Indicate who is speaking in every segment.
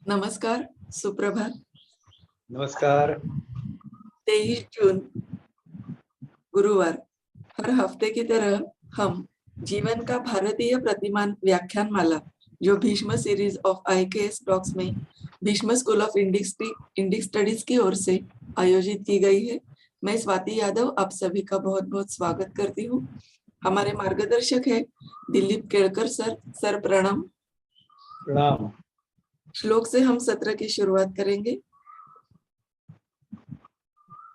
Speaker 1: नमस्कार, सुप्रभात।
Speaker 2: नमस्कार।
Speaker 1: 23 जून, गुरुवार। हर हफ्ते की तरह हम जीवन का भारतीय प्रतिमान व्याख्यानमाला, जो Bhishma series of IKS talks में Bhishma school of Indic studies की ओर से आयोजित की गई है। मैं स्वाति यादव आप सभी का बहुत बहुत स्वागत करती हूँ। हमारे मार्गदर्शक है दिलीप केळकर सर। सर प्रणाम।
Speaker 2: प्रणाम।
Speaker 1: श्लोक से हम सत्र की शुरुआत करेंगे।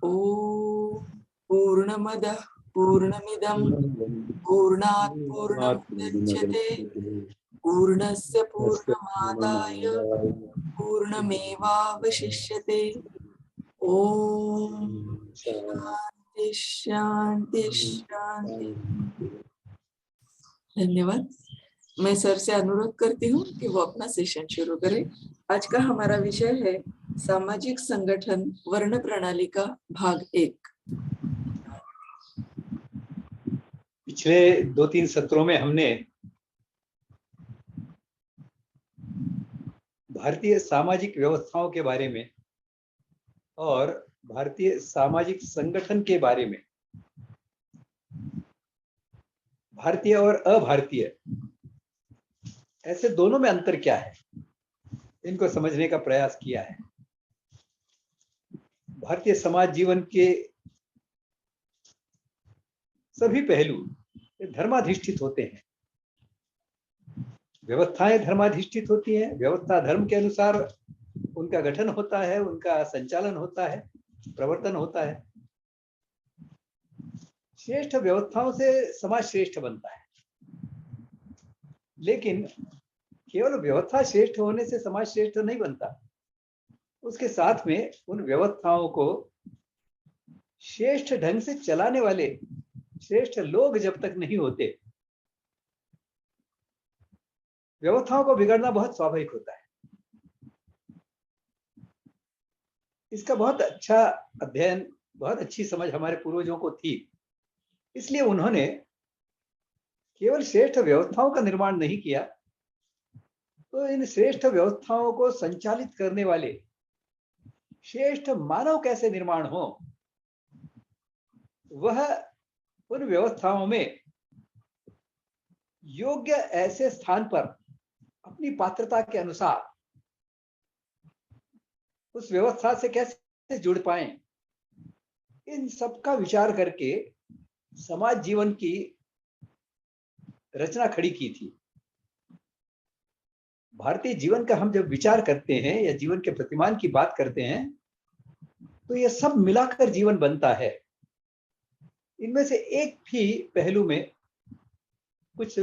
Speaker 1: ओम पूर्णमदः पूर्णमिदं पूर्णात् पूर्णमुदच्यते पूर्णस्य पूर्णमादाय पूर्णमेवावशिष्यते। ओम शांति शांति शांति। धन्यवाद। मैं सर से अनुरोध करती हूँ कि वो अपना सेशन शुरू करें। आज का हमारा विषय है सामाजिक संगठन वर्ण प्रणाली का भाग 1।
Speaker 2: पिछले 2-3 सत्रों में हमने भारतीय सामाजिक व्यवस्थाओं के बारे में और भारतीय सामाजिक संगठन के बारे में, भारतीय और अभारतीय ऐसे दोनों में अंतर क्या है, इनको समझने का प्रयास किया है। भारतीय समाज जीवन के सभी पहलू धर्माधिष्ठित होते हैं। व्यवस्थाएं धर्माधिष्ठित होती हैं। व्यवस्था धर्म के अनुसार उनका गठन होता है, उनका संचालन होता है, प्रवर्तन होता है। श्रेष्ठ व्यवस्थाओं से समाज श्रेष्ठ बनता है, लेकिन केवल व्यवस्था श्रेष्ठ होने से समाज श्रेष्ठ नहीं बनता। उसके साथ में उन व्यवस्थाओं को श्रेष्ठ ढंग से चलाने वाले श्रेष्ठ लोग जब तक नहीं होते, व्यवस्थाओं को बिगड़ना बहुत स्वाभाविक होता है। इसका बहुत अच्छा अध्ययन, बहुत अच्छी समझ हमारे पूर्वजों को थी। इसलिए उन्होंने केवल श्रेष्ठ व्यवस्थाओं का निर्माण नहीं किया, तो इन श्रेष्ठ व्यवस्थाओं को संचालित करने वाले श्रेष्ठ मानव कैसे निर्माण हो, वह उन व्यवस्थाओं में योग्य ऐसे स्थान पर अपनी पात्रता के अनुसार उस व्यवस्था से कैसे जुड़ पाए, इन सब का विचार करके समाज जीवन की रचना खड़ी की थी। भारतीय जीवन का हम जब विचार करते हैं या जीवन के प्रतिमान की बात करते हैं, तो यह सब मिलाकर जीवन बनता है। इनमें से एक भी पहलू में कुछ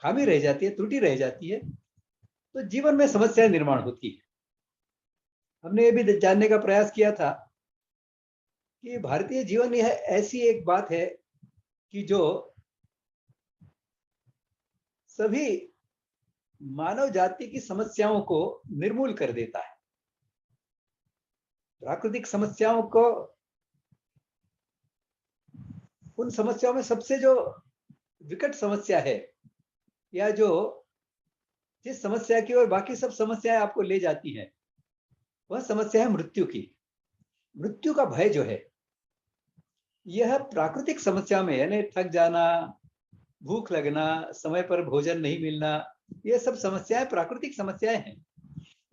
Speaker 2: खामी रह जाती है, त्रुटि रह जाती है, तो जीवन में समस्याएं निर्माण होती है। हमने ये भी जानने का प्रयास किया था कि भारतीय जीवन यह ऐसी एक बात है कि जो सभी मानव जाति की समस्याओं को निर्मूल कर देता है। प्राकृतिक समस्याओं को, उन समस्याओं में सबसे जो विकट समस्या है, या जो जिस समस्या की ओर बाकी सब समस्याएं आपको ले जाती हैं, वह समस्या है मृत्यु की। मृत्यु का भय जो है, यह प्राकृतिक समस्या में, यानी थक जाना, भूख लगना, समय पर भोजन नहीं मिलना, ये सब समस्याएं प्राकृतिक समस्याएं हैं।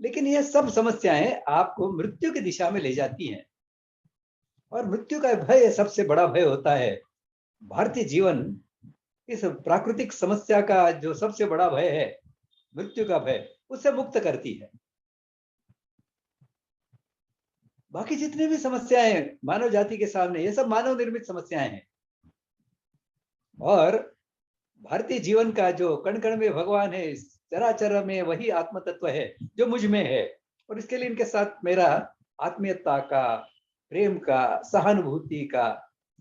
Speaker 2: लेकिन ये सब समस्याएं आपको मृत्यु की दिशा में ले जाती हैं, और मृत्यु का भय सबसे बड़ा भय होता है। भारतीय जीवन इस प्राकृतिक समस्या का जो सबसे बड़ा भय है, मृत्यु का भय, उससे मुक्त करती है। बाकी जितनी भी समस्याएं मानव जाति के सामने, ये सब मानव निर्मित समस्याएं हैं। और भारतीय जीवन का जो कण कण में भगवान है, चराचर में वही आत्म तत्व है जो मुझ में है, और इसके लिए इनके साथ मेरा आत्मीयता का, प्रेम का, सहानुभूति का,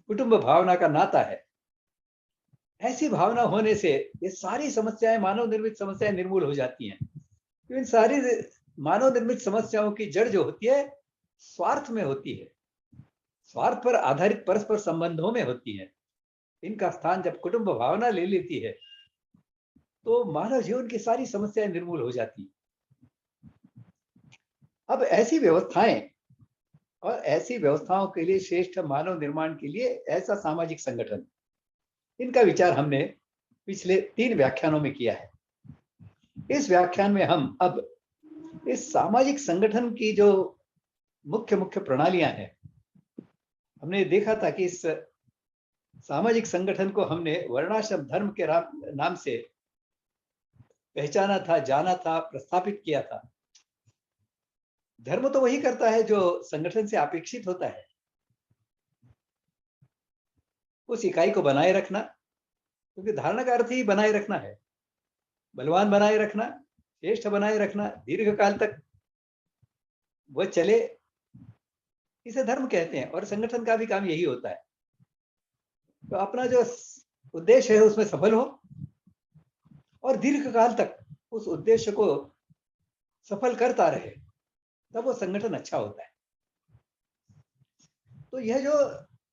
Speaker 2: कुटुंब भावना का नाता है। ऐसी भावना होने से ये सारी समस्याएं, मानव निर्मित समस्याएं निर्मूल हो जाती हैं। तो इन सारी मानव निर्मित समस्याओं की जड़ जो होती है, स्वार्थ में होती है, स्वार्थ पर आधारित परस्पर संबंधों में होती है। इनका स्थान जब कुटुंब भावना ले लेती है, तो मानव जीवन की सारी समस्याएं निर्मूल हो जाती। अब ऐसी व्यवस्थाएं और ऐसी व्यवस्थाओं के लिए श्रेष्ठ मानव निर्माण के लिए ऐसा सामाजिक संगठन, इनका विचार हमने पिछले 3 व्याख्यानों में किया है। इस व्याख्यान में हम अब इस सामाजिक संगठन की जो मुख्य मुख्य प्रणालियां हैं, हमने देखा था कि इस सामाजिक संगठन को हमने वर्णाश्रम धर्म के नाम से पहचाना था, जाना था, प्रस्थापित किया था। धर्म तो वही करता है जो संगठन से अपेक्षित होता है, उस इकाई को बनाए रखना, क्योंकि धारणा का अर्थ ही बनाए रखना है, बलवान बनाए रखना, श्रेष्ठ बनाए रखना, दीर्घ काल तक वह चले, इसे धर्म कहते हैं। और संगठन का भी काम यही होता है, तो अपना जो उद्देश्य है उसमें सफल हो और दीर्घ काल तक उस उद्देश्य को सफल करता रहे, तब वो संगठन अच्छा होता है। तो यह जो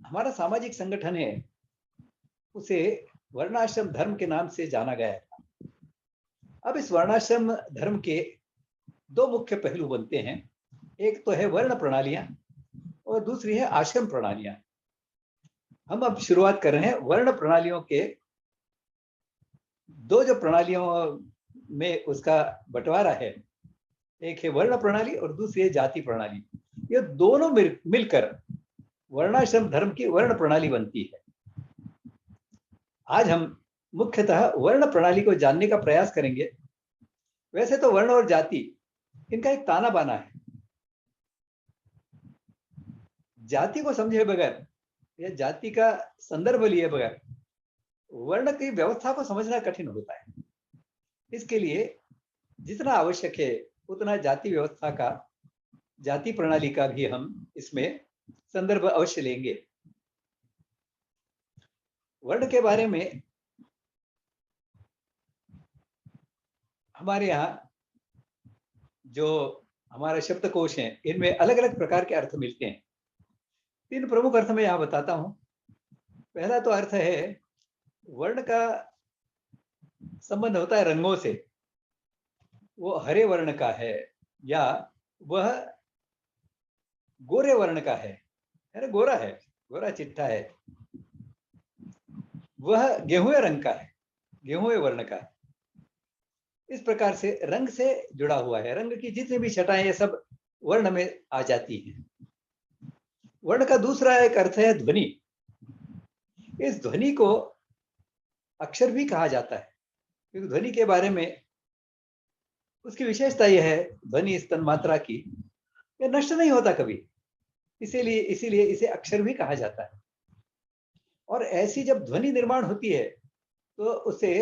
Speaker 2: हमारा सामाजिक संगठन है, उसे वर्णाश्रम धर्म के नाम से जाना गया है। अब इस वर्णाश्रम धर्म के 2 मुख्य पहलू बनते हैं, एक तो है वर्ण प्रणालियां और दूसरी है आश्रम प्रणालियां। हम अब शुरुआत कर रहे हैं वर्ण प्रणालियों के 2 जो प्रणालियों में उसका बंटवारा है, एक है वर्ण प्रणाली और दूसरी है जाति प्रणाली। ये दोनों मिलकर वर्णाश्रम धर्म की वर्ण प्रणाली बनती है। आज हम मुख्यतः वर्ण प्रणाली को जानने का प्रयास करेंगे। वैसे तो वर्ण और जाति, इनका एक ताना बाना है। जाति को समझे बगैर या जाति का संदर्भ लिए बगैर वर्ण की व्यवस्था को समझना कठिन होता है। इसके लिए जितना आवश्यक है उतना जाति व्यवस्था का, जाति प्रणाली का भी हम इसमें संदर्भ अवश्य लेंगे। वर्ण के बारे में हमारे यहाँ जो हमारा शब्दकोश है, इनमें अलग अलग प्रकार के अर्थ मिलते हैं। 3 प्रमुख अर्थ मैं यहाँ बताता हूँ। पहला तो अर्थ है, वर्ण का संबंध होता है रंगों से। वो हरे वर्ण का है या वह गोरे वर्ण का है, अरे गोरा है, गोरा चिट्ठा है। वह गेहूं रंग का है, गेहूं वर्ण का है। इस प्रकार से रंग से जुड़ा हुआ है। रंग की जितनी भी छटाएं ये सब वर्ण में आ जाती हैं। वर्ण का दूसरा एक अर्थ है ध्वनि। इस ध्वनि को अक्षर भी कहा जाता है, क्योंकि ध्वनि के बारे में उसकी विशेषता यह है, ध्वनि इस तन्मात्रा की यह नष्ट नहीं होता कभी, इसीलिए इसे अक्षर भी कहा जाता है। और ऐसी जब ध्वनि निर्माण होती है तो उसे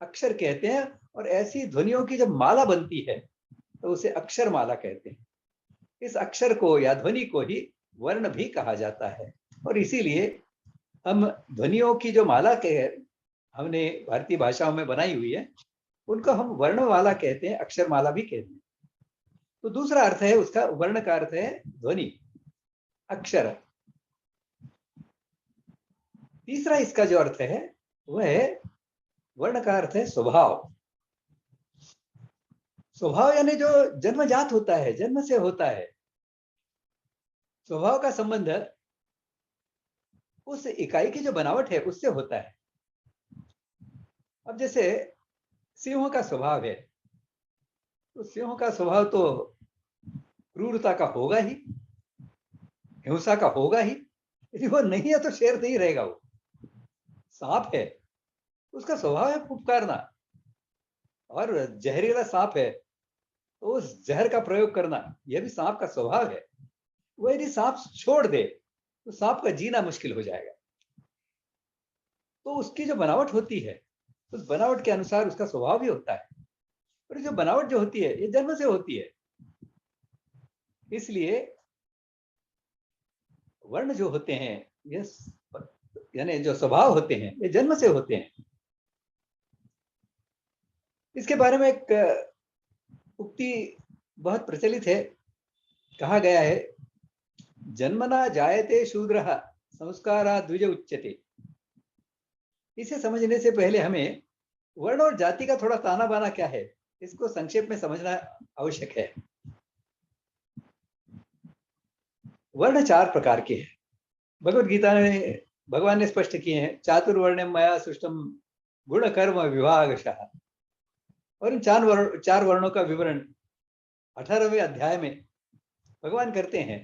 Speaker 2: अक्षर कहते हैं, और ऐसी ध्वनियों की जब माला बनती है तो उसे अक्षर माला कहते हैं। इस अक्षर को या ध्वनि को ही वर्ण भी कहा जाता है। और इसीलिए हम ध्वनियों की जो माला के हमने भारतीय भाषाओं में बनाई हुई है, उनको हम वर्णमाला कहते हैं, अक्षर माला भी कहते हैं। तो दूसरा अर्थ है उसका, वर्ण का अर्थ है ध्वनि, अक्षर। तीसरा इसका जो अर्थ है वह है, वर्ण का अर्थ है स्वभाव। स्वभाव यानी जो जन्मजात होता है, जन्म से होता है। स्वभाव का संबंध उस इकाई की जो बनावट है उससे होता है। अब जैसे सिंह का स्वभाव है, तो सिंह का स्वभाव तो क्रूरता का होगा ही, हिंसा का होगा ही। यदि वो नहीं है तो शेर नहीं रहेगा। वो सांप है, उसका स्वभाव है फुफकारना, और जहरीला सांप है तो उस जहर का प्रयोग करना, यह भी सांप का स्वभाव है। वो यदि सांप छोड़ दे तो सांप का जीना मुश्किल हो जाएगा। तो उसकी जो बनावट होती है, उस बनावट के अनुसार उसका स्वभाव भी होता है। और जो बनावट जो होती है ये जन्म से होती है। इसलिए वर्ण जो होते हैं, ये यानी जो स्वभाव होते हैं, ये जन्म से होते हैं। इसके बारे में एक उक्ति बहुत प्रचलित है। कहा गया है, जन्मना जायते शूद्रः संस्कारात् द्विज उच्यते। इसे समझने से पहले हमें वर्ण और जाति का थोड़ा ताना बाना क्या है, इसको संक्षेप में समझना आवश्यक है। वर्ण 4 प्रकार के हैं। भगवत गीता में भगवान ने स्पष्ट किए हैं, चातुर्वर्ण्यम मया सृष्टम गुण कर्म विभागशः। और इन 4 वर्णों का विवरण 18वें अध्याय में भगवान करते हैं।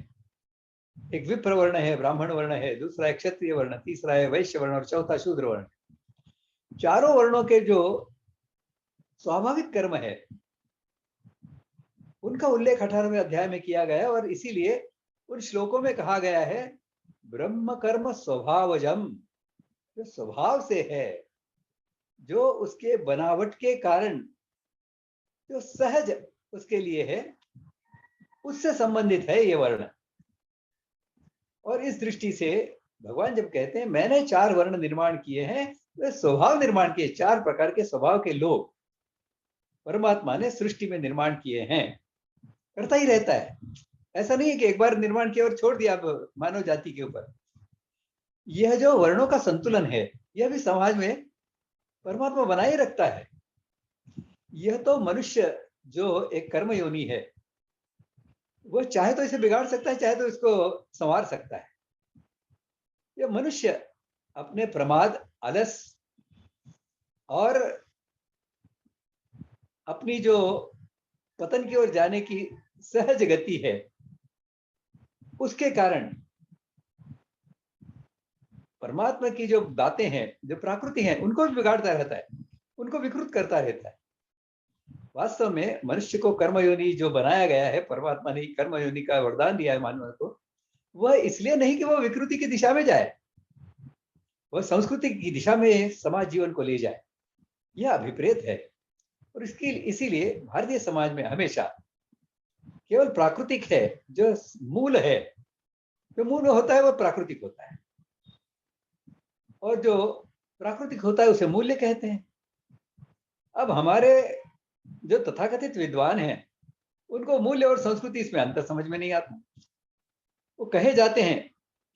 Speaker 2: एक विप्र वर्ण है, ब्राह्मण वर्ण है, दूसरा है क्षत्रिय वर्ण, तीसरा है वैश्य वर्ण और चौथा शूद्र वर्ण। चारों वर्णों के जो स्वाभाविक कर्म है उनका उल्लेख 18वें अध्याय में किया गया है। और इसीलिए उन श्लोकों में कहा गया है ब्रह्म कर्म स्वभावजम, जो स्वभाव से है, जो उसके बनावट के कारण जो सहज उसके लिए है, उससे संबंधित है ये वर्ण। और इस दृष्टि से भगवान जब कहते हैं मैंने 4 वर्ण निर्माण किए हैं, वे स्वभाव निर्माण किए, 4 प्रकार के स्वभाव के लोग परमात्मा ने सृष्टि में निर्माण किए हैं। करता ही रहता है, ऐसा नहीं है कि एक बार निर्माण किया और छोड़ दिया मानव जाति के ऊपर। यह जो वर्णों का संतुलन है, यह भी समाज में परमात्मा बनाए रखता है। यह तो मनुष्य जो एक कर्म योनि है, वो चाहे तो इसे बिगाड़ सकता है, चाहे तो इसको संवार सकता है। यह मनुष्य अपने प्रमाद, आलस और अपनी जो पतन की ओर जाने की सहज गति है, उसके कारण परमात्मा की जो बातें हैं, जो प्रकृति है, उनको भी बिगाड़ता रहता है, उनको विकृत करता रहता है। वास्तव में मनुष्य को कर्मयोनि जो बनाया गया है, परमात्मा ने कर्मयोनि का वरदान दिया है मानव को, वह इसलिए नहीं कि वह विकृति की दिशा में जाए, वह संस्कृति की दिशा में समाज जीवन को ले जाए। यह अभिप्रेत है। और इसकी इसीलिए भारतीय समाज में हमेशा केवल प्राकृतिक है, जो मूल है, जो मूल होता है वह प्राकृतिक होता है, और जो प्राकृतिक होता है उसे मूल्य कहते हैं। अब हमारे जो तथाकथित विद्वान हैं, उनको मूल्य और संस्कृति इसमें अंतर समझ में नहीं आता। वो कहे जाते हैं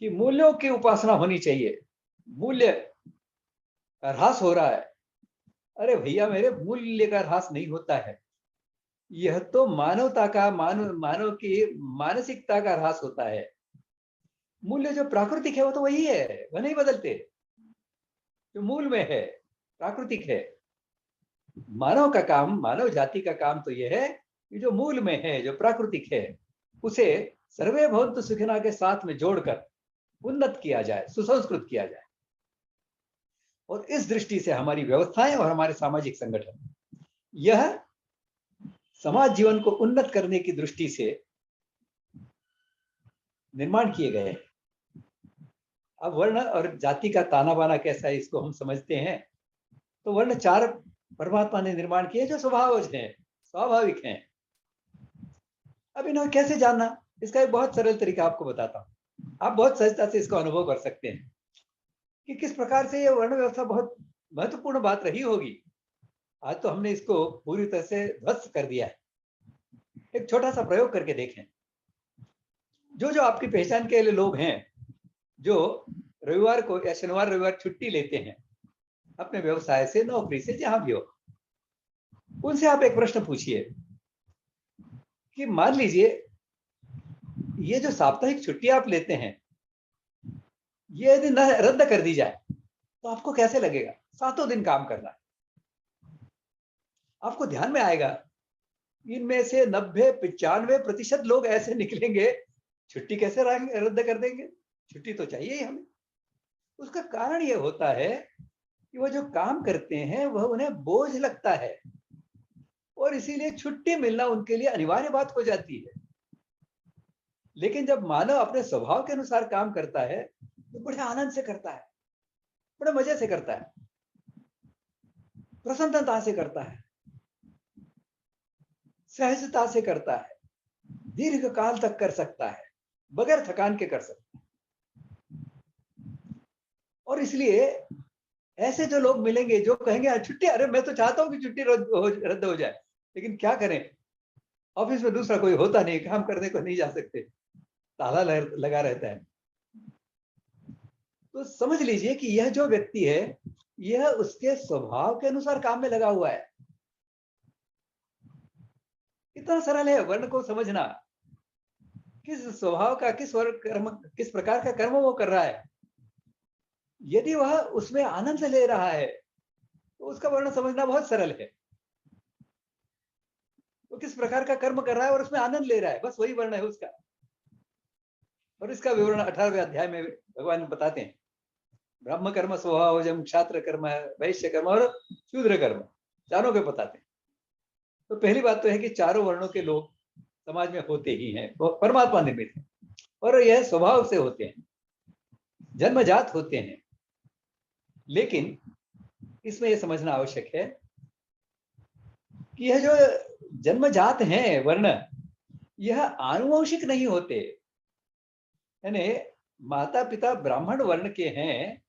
Speaker 2: कि मूल्यों की उपासना होनी चाहिए, मूल्य का ह्रास हो रहा है। अरे भैया मेरे, मूल्य का ह्रास नहीं होता है, यह तो मानवता का, मानव की मानसिकता का ह्रास होता है। मूल्य जो प्राकृतिक है वो तो वही है, वह नहीं बदलते। जो मूल में है, प्राकृतिक है। मानव का काम, मानव जाति का काम तो यह है कि जो मूल में है, जो प्राकृतिक है, उसे सर्वे भवन्तु सुखिनः के साथ में जोड़कर उन्नत किया जाए, सुसंस्कृत किया जाए। और इस दृष्टि से हमारी व्यवस्थाएं और हमारे सामाजिक संगठन यह समाज जीवन को उन्नत करने की दृष्टि से निर्माण किए गए हैं। अब वर्ण और जाति का ताना बाना कैसा है, इसको हम समझते हैं। तो वर्ण 4 परमात्मा ने निर्माण किए जो स्वभावज हैं, स्वाभाविक हैं। अब इन्हें कैसे जानना, इसका एक बहुत सरल तरीका आपको बताता हूं। आप बहुत सहजता से इसको अनुभव कर सकते हैं कि किस प्रकार से यह वर्ण व्यवस्था बहुत महत्वपूर्ण बात रही होगी। आज तो हमने इसको पूरी तरह से ध्वस्त कर दिया है। एक छोटा सा प्रयोग करके देखें। जो आपकी पहचान के लिए लोग हैं, जो रविवार को या शनिवार रविवार छुट्टी लेते हैं अपने व्यवसाय से, नौकरी से, जहां भी हो, उनसे आप एक प्रश्न पूछिए कि मान लीजिए ये जो साप्ताहिक छुट्टी आप लेते हैं, ये यदि न रद्द कर दी जाए तो आपको कैसे लगेगा? 7 दिन काम करना है। आपको ध्यान में आएगा इनमें से 90-95% लोग ऐसे निकलेंगे, छुट्टी कैसे रद्द कर देंगे, छुट्टी तो चाहिए ही हमें। उसका कारण यह होता है कि वो जो काम करते हैं वह उन्हें बोझ लगता है, और इसीलिए छुट्टी मिलना उनके लिए अनिवार्य बात हो जाती है। लेकिन जब मानव अपने स्वभाव के अनुसार काम करता है तो बड़े आनंद से करता है, बड़े मजे से करता है, प्रसन्नता से करता है, सहजता से करता है, दीर्घ काल तक कर सकता है, बगैर थकान के कर सकता है। और इसलिए ऐसे जो लोग मिलेंगे जो कहेंगे छुट्टी, अरे मैं तो चाहता हूं कि छुट्टी रद्द हो जाए, लेकिन क्या करें, ऑफिस में दूसरा कोई होता नहीं, काम करने को नहीं जा सकते, ताला लगा रहता है। तो समझ लीजिए कि यह जो व्यक्ति है, यह उसके स्वभाव के अनुसार काम में लगा हुआ है। कितना सरल है वर्ण को समझना किस स्वभाव का, किस वर्ग कर्म, किस प्रकार का कर्म वो कर रहा है। यदि वह उसमें आनंद ले रहा है तो उसका वर्ण समझना बहुत सरल है। वो किस प्रकार का कर्म कर रहा है और उसमें आनंद ले रहा है, बस वही वर्ण है उसका। और इसका विवरण 18वें अध्याय में भगवान बताते हैं। ब्रह्म कर्म स्वभावजम, क्षात्र कर्म, वैश्य कर्म और शूद्र कर्म, चारों के बताते हैं। तो पहली बात तो है कि चारों वर्णों के लोग समाज में होते ही हैं, वो परमात्मा निर्मित है और यह स्वभाव से होते हैं, जन्मजात होते हैं। लेकिन इसमें यह समझना आवश्यक है कि यह जो जन्मजात हैं वर्ण, यह आनुवंशिक नहीं होते। यानी माता पिता ब्राह्मण वर्ण के हैं,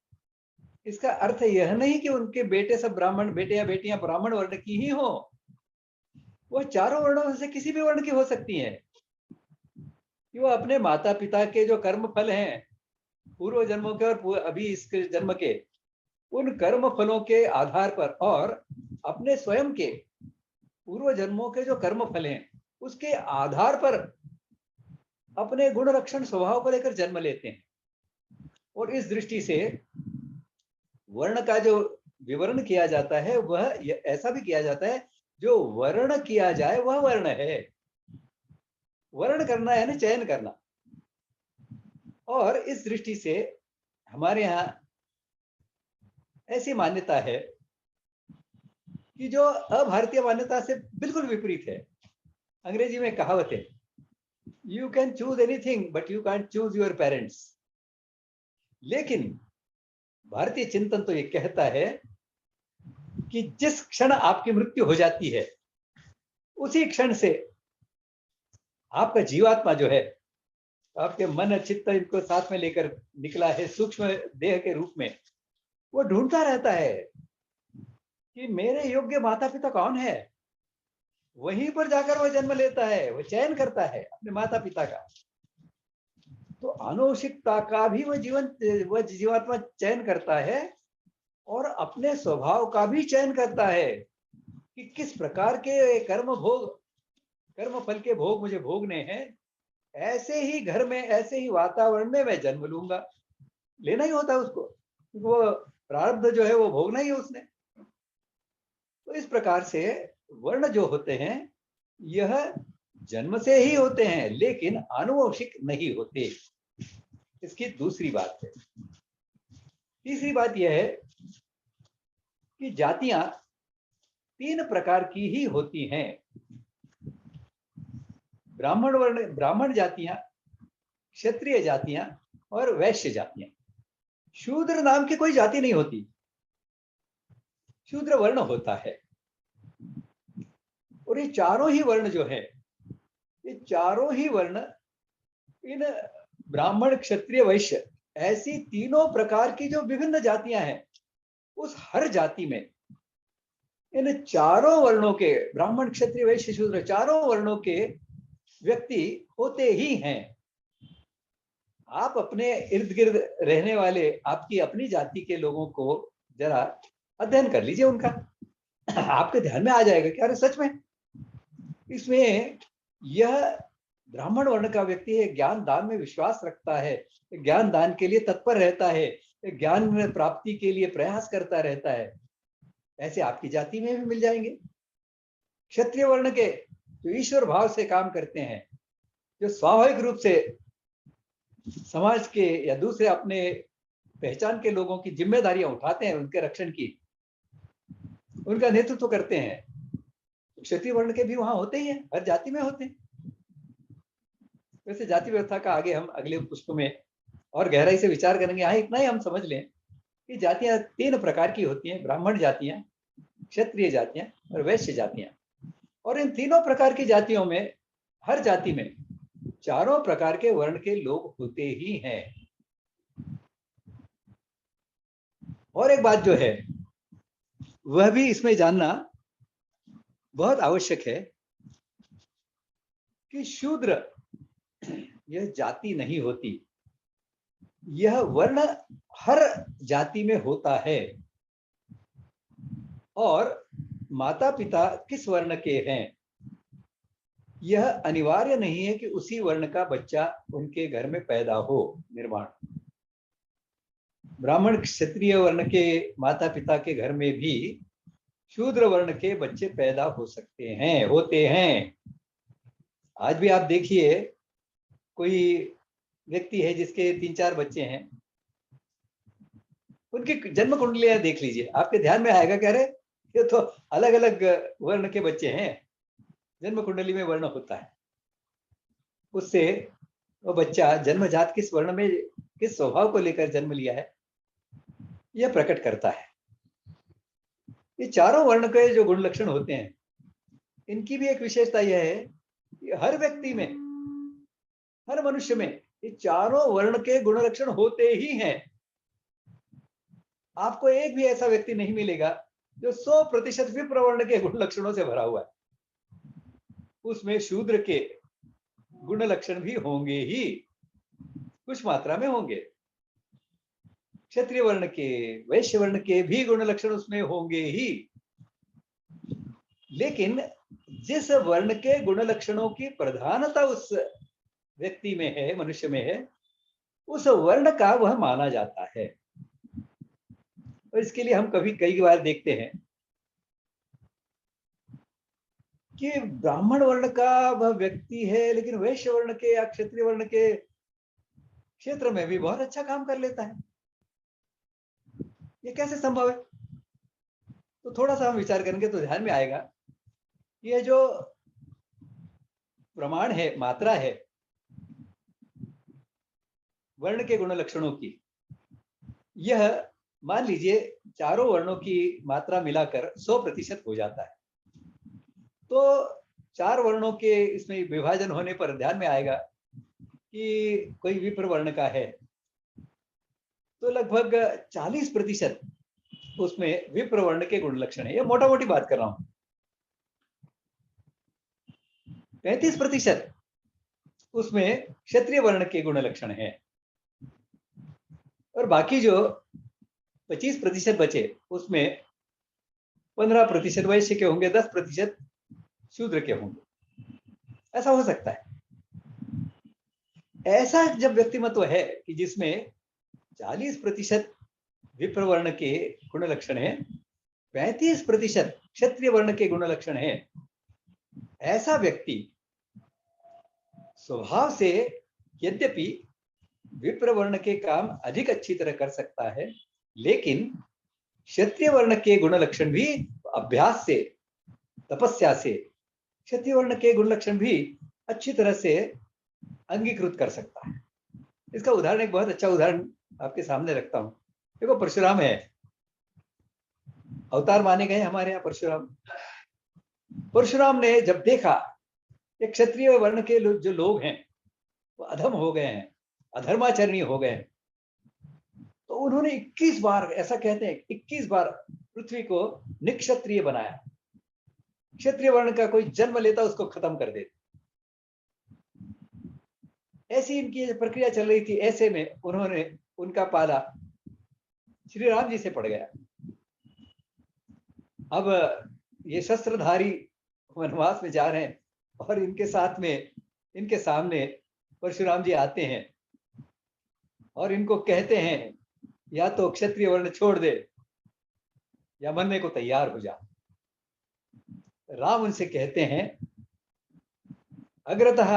Speaker 2: इसका अर्थ यह नहीं कि उनके बेटे सब ब्राह्मण, बेटे या बेटियां ब्राह्मण वर्ण की ही हो। वह चारों वर्णों में से किसी भी वर्ण की हो सकती हैं। कि वो अपने माता पिता के जो कर्म फल हैं, पूर्व जन्मों के और अभी इस जन्म के, उन कर्म फलों के आधार पर और अपने स्वयं के पूर्व जन्मों के जो कर्म फल हैं उसके आधार पर अपने गुण रक्षण स्वभाव को लेकर जन्म लेते हैं। और इस दृष्टि से वर्ण का जो विवरण किया जाता है वह ऐसा भी किया जाता है, जो वर्ण किया जाए वह वर्ण है। वर्ण करना है ना, चयन करना। और इस दृष्टि से हमारे यहाँ ऐसी मान्यता है कि जो अभारतीय मान्यता से बिल्कुल विपरीत है। अंग्रेजी में कहावत है, you can choose anything but you can choose your parents. लेकिन भारतीय चिंतन तो ये कहता है कि जिस क्षण आपकी मृत्यु हो जाती है उसी क्षण से आपका जीवात्मा जो है, आपके मन चित्त इनको साथ में लेकर निकला है सूक्ष्म देह के रूप में, वो ढूंढता रहता है कि मेरे योग्य माता पिता कौन है। वहीं पर जाकर वह जन्म लेता है, वह चयन करता है अपने माता पिता का। तो आनुवंशिकता का भी वह जीवात्मा चयन करता है और अपने स्वभाव का भी चयन करता है कि किस प्रकार के कर्म फल के भोग मुझे भोगने हैं। ऐसे ही घर में, ऐसे ही वातावरण में मैं जन्म लूंगा। लेना ही होता है उसको, क्योंकि वो प्रारब्ध जो है वो भोगना ही है उसने। तो इस प्रकार से वर्ण जो होते हैं यह जन्म से ही होते हैं, लेकिन आनुवंशिक नहीं होते। इसकी दूसरी बात है। तीसरी बात यह है कि जातियां 3 प्रकार की ही होती हैं। ब्राह्मण जातियां, क्षत्रिय जातियां और वैश्य जातियां। शूद्र नाम की कोई जाति नहीं होती, शूद्र वर्ण होता है। और ये चारों ही वर्ण जो है, ये चारों ही वर्ण इन ब्राह्मण, क्षत्रिय, वैश्य, ऐसी तीनों प्रकार की जो विभिन्न जातियां हैं, उस हर जाति में इन चारों वर्णों के, ब्राह्मण, क्षत्रिय, वैश्य, शूद्र, चारों वर्णों के व्यक्ति होते ही हैं। आप अपने इर्द गिर्द रहने वाले आपकी अपनी जाति के लोगों को जरा अध्ययन कर लीजिए उनका, आपके ध्यान में आ जाएगा कि अरे सच में इसमें यह ब्राह्मण वर्ण का व्यक्ति है, ज्ञान दान में विश्वास रखता है, ज्ञान दान के लिए तत्पर रहता है, ज्ञान प्राप्ति के लिए प्रयास करता रहता है। ऐसे आपकी जाति में भी मिल जाएंगे। क्षत्रिय वर्ण के जो ईश्वर भाव से काम करते हैं, जो स्वाभाविक रूप से समाज के या दूसरे अपने पहचान के लोगों की जिम्मेदारियां उठाते हैं, उनके रक्षण की, उनका नेतृत्व करते हैं, क्षत्रिय वर्ण के भी वहां होते ही हैं, हर जाति में होते हैं। वैसे जाति व्यवस्था का आगे हम अगले पुष्प में और गहराई से विचार करेंगे। यहाँ इतना ही हम समझ लें कि जातियां 3 प्रकार की होती हैं, ब्राह्मण जातियां, क्षत्रिय जातियां और वैश्य जातियां। और इन तीनों प्रकार की जातियों में, हर जाति में चारों प्रकार के वर्ण के लोग होते ही हैं। और एक बात जो है वह भी इसमें जानना बहुत आवश्यक है कि शूद्र यह जाति नहीं होती, यह वर्ण हर जाति में होता है। और माता पिता किस वर्ण के हैं यह अनिवार्य नहीं है कि उसी वर्ण का बच्चा उनके घर में पैदा हो। निर्माण ब्राह्मण क्षत्रिय वर्ण के माता पिता के घर में भी शूद्र वर्ण के बच्चे पैदा हो सकते हैं, होते हैं। आज भी आप देखिए, कोई व्यक्ति है जिसके 3-4 बच्चे हैं, उनकी जन्म कुंडलियां देख लीजिए, आपके ध्यान में आएगा कह रहे ये तो अलग अलग वर्ण के बच्चे हैं। जन्म कुंडली में वर्ण होता है, उससे वो बच्चा जन्मजात किस वर्ण में, किस स्वभाव को लेकर जन्म लिया है, यह प्रकट करता है। ये चारों वर्ण के जो गुण लक्षण होते हैं, इनकी भी एक विशेषता यह है कि हर व्यक्ति में, हर मनुष्य में ये चारों वर्ण के गुण लक्षण होते ही हैं। आपको एक भी ऐसा व्यक्ति नहीं मिलेगा जो 100% विप्र वर्ण के गुण लक्षणों से भरा हुआ है। उसमें शूद्र के गुण लक्षण भी होंगे ही, कुछ मात्रा में होंगे। क्षत्रिय वर्ण के, वैश्य वर्ण के भी गुण लक्षण उसमें होंगे ही। लेकिन जिस वर्ण के गुण लक्षणों की प्रधानता उस व्यक्ति में है, मनुष्य में है, उस वर्ण का वह माना जाता है। और इसके लिए हम कई बार देखते हैं कि ब्राह्मण वर्ण का वह व्यक्ति है, लेकिन वैश्य वर्ण के या क्षत्रिय वर्ण के क्षेत्र में भी बहुत अच्छा काम कर लेता है। ये कैसे संभव है? तो थोड़ा सा हम विचार करेंगे तो ध्यान में आएगा। यह जो प्रमाण है, मात्रा है वर्ण के गुण लक्षणों की, यह मान लीजिए चारों वर्णों की मात्रा मिलाकर 100% हो जाता है। तो 4 वर्णों के इसमें विभाजन होने पर ध्यान में आएगा कि कोई विप्र वर्ण का है तो लगभग 40% उसमें विप्र वर्ण के गुण लक्षण है। ये मोटा मोटी बात कर रहा हूं। 35% उसमें क्षत्रिय वर्ण के गुण लक्षण है, और बाकी जो 25% बचे उसमें 15% वैश्य के होंगे, 10% शूद्र के होंगे। ऐसा हो सकता है। ऐसा जब व्यक्तिमत्व है कि जिसमें 40% विप्र वर्ण के गुण लक्षण है, 35% क्षत्रिय वर्ण के गुण लक्षण है, ऐसा व्यक्ति स्वभाव से यद्यपि विप्र वर्ण के काम अधिक अच्छी तरह कर सकता है, लेकिन क्षत्रिय वर्ण के गुण लक्षण भी अभ्यास से, तपस्या से क्षत्रिय वर्ण के गुण लक्षण भी अच्छी तरह से अंगीकृत कर सकता है। इसका उदाहरण, एक बहुत अच्छा उदाहरण आपके सामने रखता हूं। देखो, परशुराम है, अवतार माने गए हमारे यहाँ परशुराम। परशुराम ने जब देखा कि क्षत्रिय वर्ण के जो लोग हैं वो अधम हो गए हैं, अधर्माचरणीय हो गए हैं, तो उन्होंने 21 बार, ऐसा कहते हैं 21 बार पृथ्वी को निक्षत्रिय बनाया। क्षत्रिय वर्ण का कोई जन्म लेता उसको खत्म कर देते। ऐसी इनकी प्रक्रिया चल रही थी। ऐसे में उन्होंने, उनका पाला श्री राम जी से पड़ गया। अब ये शस्त्रधारी वनवास में जा रहे हैं और इनके साथ में, इनके सामने परशुराम जी आते हैं और इनको कहते हैं या तो क्षत्रिय वर्ण छोड़ दे या मरने को तैयार हो जा। राम उनसे कहते हैं, अग्रतः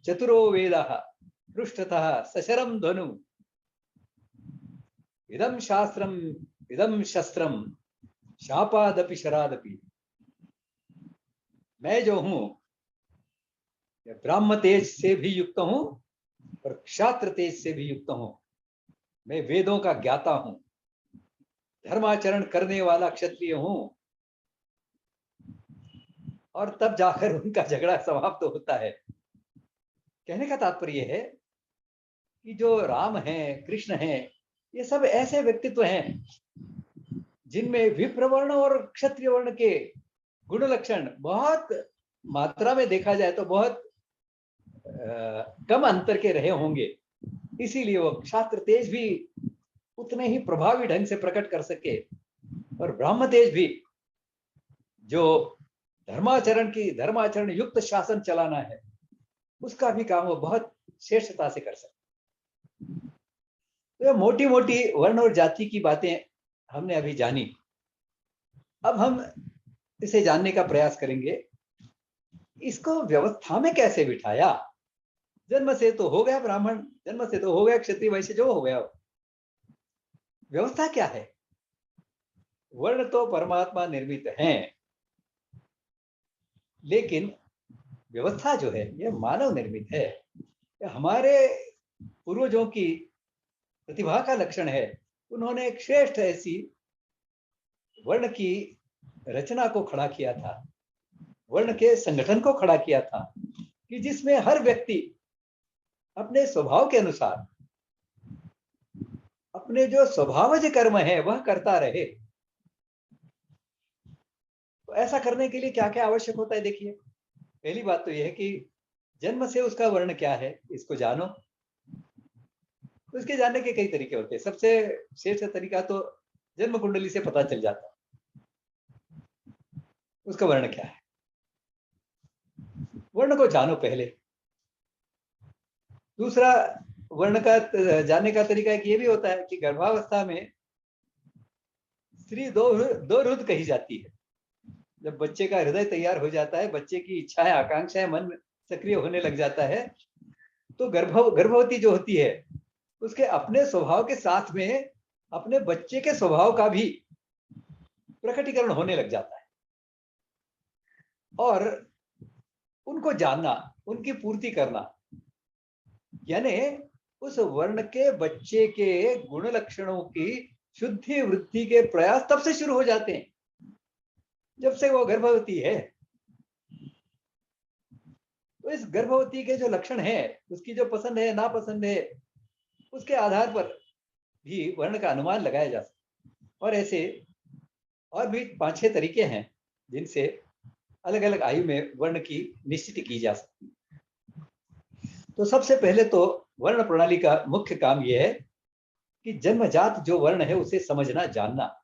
Speaker 2: चतुरो वेदः पृष्ठतः सशरम धनु, इदम शास्त्रम इदम शस्त्रम शापादपि शरादपि। मैं जो हूं ब्राह्म तेज से भी युक्त हूं और क्षात्र तेज से भी युक्त हूं। मैं वेदों का ज्ञाता हूं, धर्माचरण करने वाला क्षत्रिय हूं। और तब जाकर उनका झगड़ा समाप्त होता है। कहने का तात्पर्य है कि जो राम है, कृष्ण है, ये सब ऐसे व्यक्तित्व हैं जिनमें विप्र वर्ण और क्षत्रिय वर्ण के गुण लक्षण बहुत मात्रा में देखा जाए तो बहुत कम अंतर के रहे होंगे। इसीलिए वो क्षात्र तेज भी उतने ही प्रभावी ढंग से प्रकट कर सके और ब्रह्म तेज भी, जो धर्माचरण युक्त शासन चलाना है, उसका भी काम वो बहुत श्रेष्ठता से कर सकते। तो मोटी मोटी वर्ण और जाति की बातें हमने अभी जानी। अब हम इसे जानने का प्रयास करेंगे, इसको व्यवस्था में कैसे बिठाया। जन्म से तो हो गया ब्राह्मण, जन्म से तो हो गया क्षत्रिय, वैश्य, जो हो गया, व्यवस्था क्या है। वर्ण तो परमात्मा निर्मित हैं, लेकिन व्यवस्था जो है यह मानव निर्मित है। हमारे पूर्वजों की प्रतिभा का लक्षण है, उन्होंने एक श्रेष्ठ ऐसी वर्ण की रचना को खड़ा किया था, वर्ण के संगठन को खड़ा किया था, कि जिसमें हर व्यक्ति अपने स्वभाव के अनुसार अपने जो स्वभावज कर्म है वह करता रहे। तो ऐसा करने के लिए क्या क्या आवश्यक होता है, देखिए। पहली बात तो यह है कि जन्म से उसका वर्ण क्या है इसको जानो। तो इसके जानने के कई तरीके होते हैं। सबसे श्रेष्ठ तरीका तो जन्म कुंडली से पता चल जाता है उसका वर्ण क्या है। वर्ण को जानो पहले। दूसरा, वर्ण का जानने का तरीका एक ये भी होता है कि गर्भावस्था में स्त्री दो रुद कही जाती है। जब बच्चे का हृदय तैयार हो जाता है, बच्चे की इच्छाएं, आकांक्षाएं, मन सक्रिय होने लग जाता है, तो गर्भवती जो होती है उसके अपने स्वभाव के साथ में अपने बच्चे के स्वभाव का भी प्रकटीकरण होने लग जाता है। और उनको जानना, उनकी पूर्ति करना, यानी उस वर्ण के बच्चे के गुण लक्षणों की शुद्धि वृद्धि के प्रयास तब से शुरू हो जाते हैं जब से वो गर्भवती है। तो इस गर्भवती के जो लक्षण है, उसकी जो पसंद है नापसंद है, उसके आधार पर भी वर्ण का अनुमान लगाया जा सकता है। और ऐसे और भी 5-6 तरीके हैं जिनसे अलग अलग आयु में वर्ण की निश्चित की जा सकती है। तो सबसे पहले तो वर्ण प्रणाली का मुख्य काम यह है कि जन्मजात जो वर्ण है उसे समझना, जानना।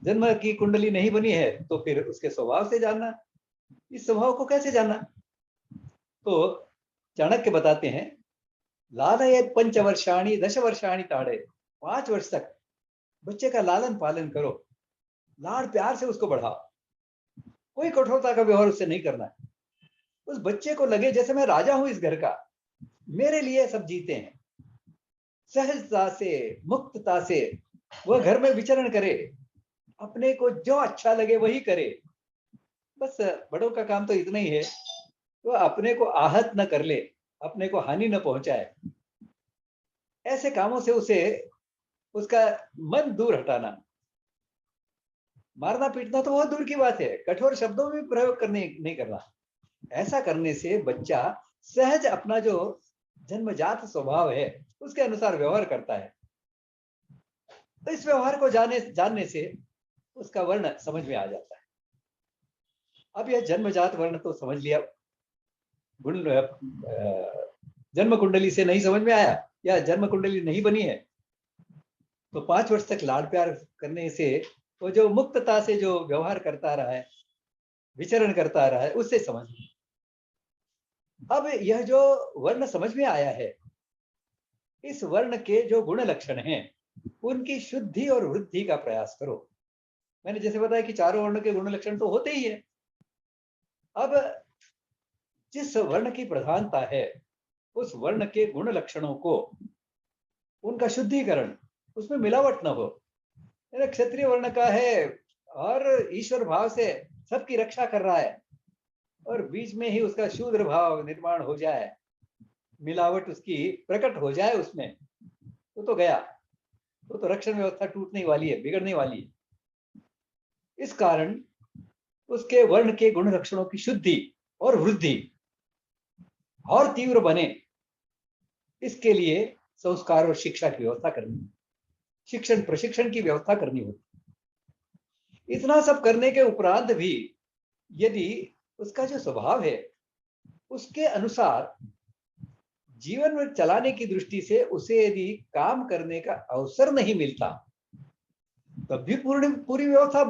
Speaker 2: जन्म की कुंडली नहीं बनी है तो फिर उसके स्वभाव से जानना। इस स्वभाव को कैसे जानना, तो चाणक्य बताते हैं, लालयेत 5 वर्षाणि 10 वर्षाणि ताड़े। 5 वर्ष तक बच्चे का लालन पालन करो, लाड प्यार से उसको बढ़ाओ, कोई कठोरता का व्यवहार उससे नहीं करना है। उस बच्चे को लगे जैसे मैं राजा हूं इस घर का, मेरे लिए सब जीते हैं। सहजता से, मुक्तता से वह घर में विचरण करे, अपने को जो अच्छा लगे वही करे। बस बड़ों का काम तो इतना ही है, वो अपने को आहत न कर ले, अपने को हानि न पहुंचाए। ऐसे कामों से उसे उसका मन दूर हटाना। मारना पीटना तो बहुत दूर की बात है, कठोर शब्दों में प्रयोग करने नहीं करना। ऐसा करने से बच्चा सहज अपना जो जन्मजात स्वभाव है उसके अनुसार व्यवहार करता है। तो इस व्यवहार को जानने से उसका वर्ण समझ में आ जाता है। अब यह जन्मजात वर्ण तो समझ लिया, गुण जन्म कुंडली से नहीं समझ में आया या जन्म कुंडली नहीं बनी है, तो 5 वर्ष तक लाड प्यार करने से वो जो मुक्तता से जो व्यवहार करता रहा है, विचरण करता रहा है, उससे समझ। अब यह जो वर्ण समझ में आया है, इस वर्ण के जो गुण लक्षण हैं उनकी शुद्धि और वृद्धि का प्रयास करो। मैंने जैसे बताया कि चारों वर्ण के गुण लक्षण तो होते ही है। अब जिस वर्ण की प्रधानता है उस वर्ण के गुण लक्षणों को, उनका शुद्धिकरण, उसमें मिलावट न हो। क्षत्रिय वर्ण का है और ईश्वर भाव से सबकी रक्षा कर रहा है और बीच में ही उसका शूद्र भाव निर्माण हो जाए, मिलावट उसकी प्रकट हो जाए उसमें, तो गया, तो रक्षण व्यवस्था टूटने वाली है, बिगड़ने वाली है। इस कारण उसके वर्ण के गुण लक्षणों की शुद्धि और वृद्धि और तीव्र बने, इसके लिए संस्कार और शिक्षा की व्यवस्था करनी, शिक्षण प्रशिक्षण की व्यवस्था करनी होती। इतना सब करने के उपरांत भी यदि उसका जो स्वभाव है उसके अनुसार जीवन में चलाने की दृष्टि से उसे यदि काम करने का अवसर नहीं मिलता, तब भी पूरी व्यवस्था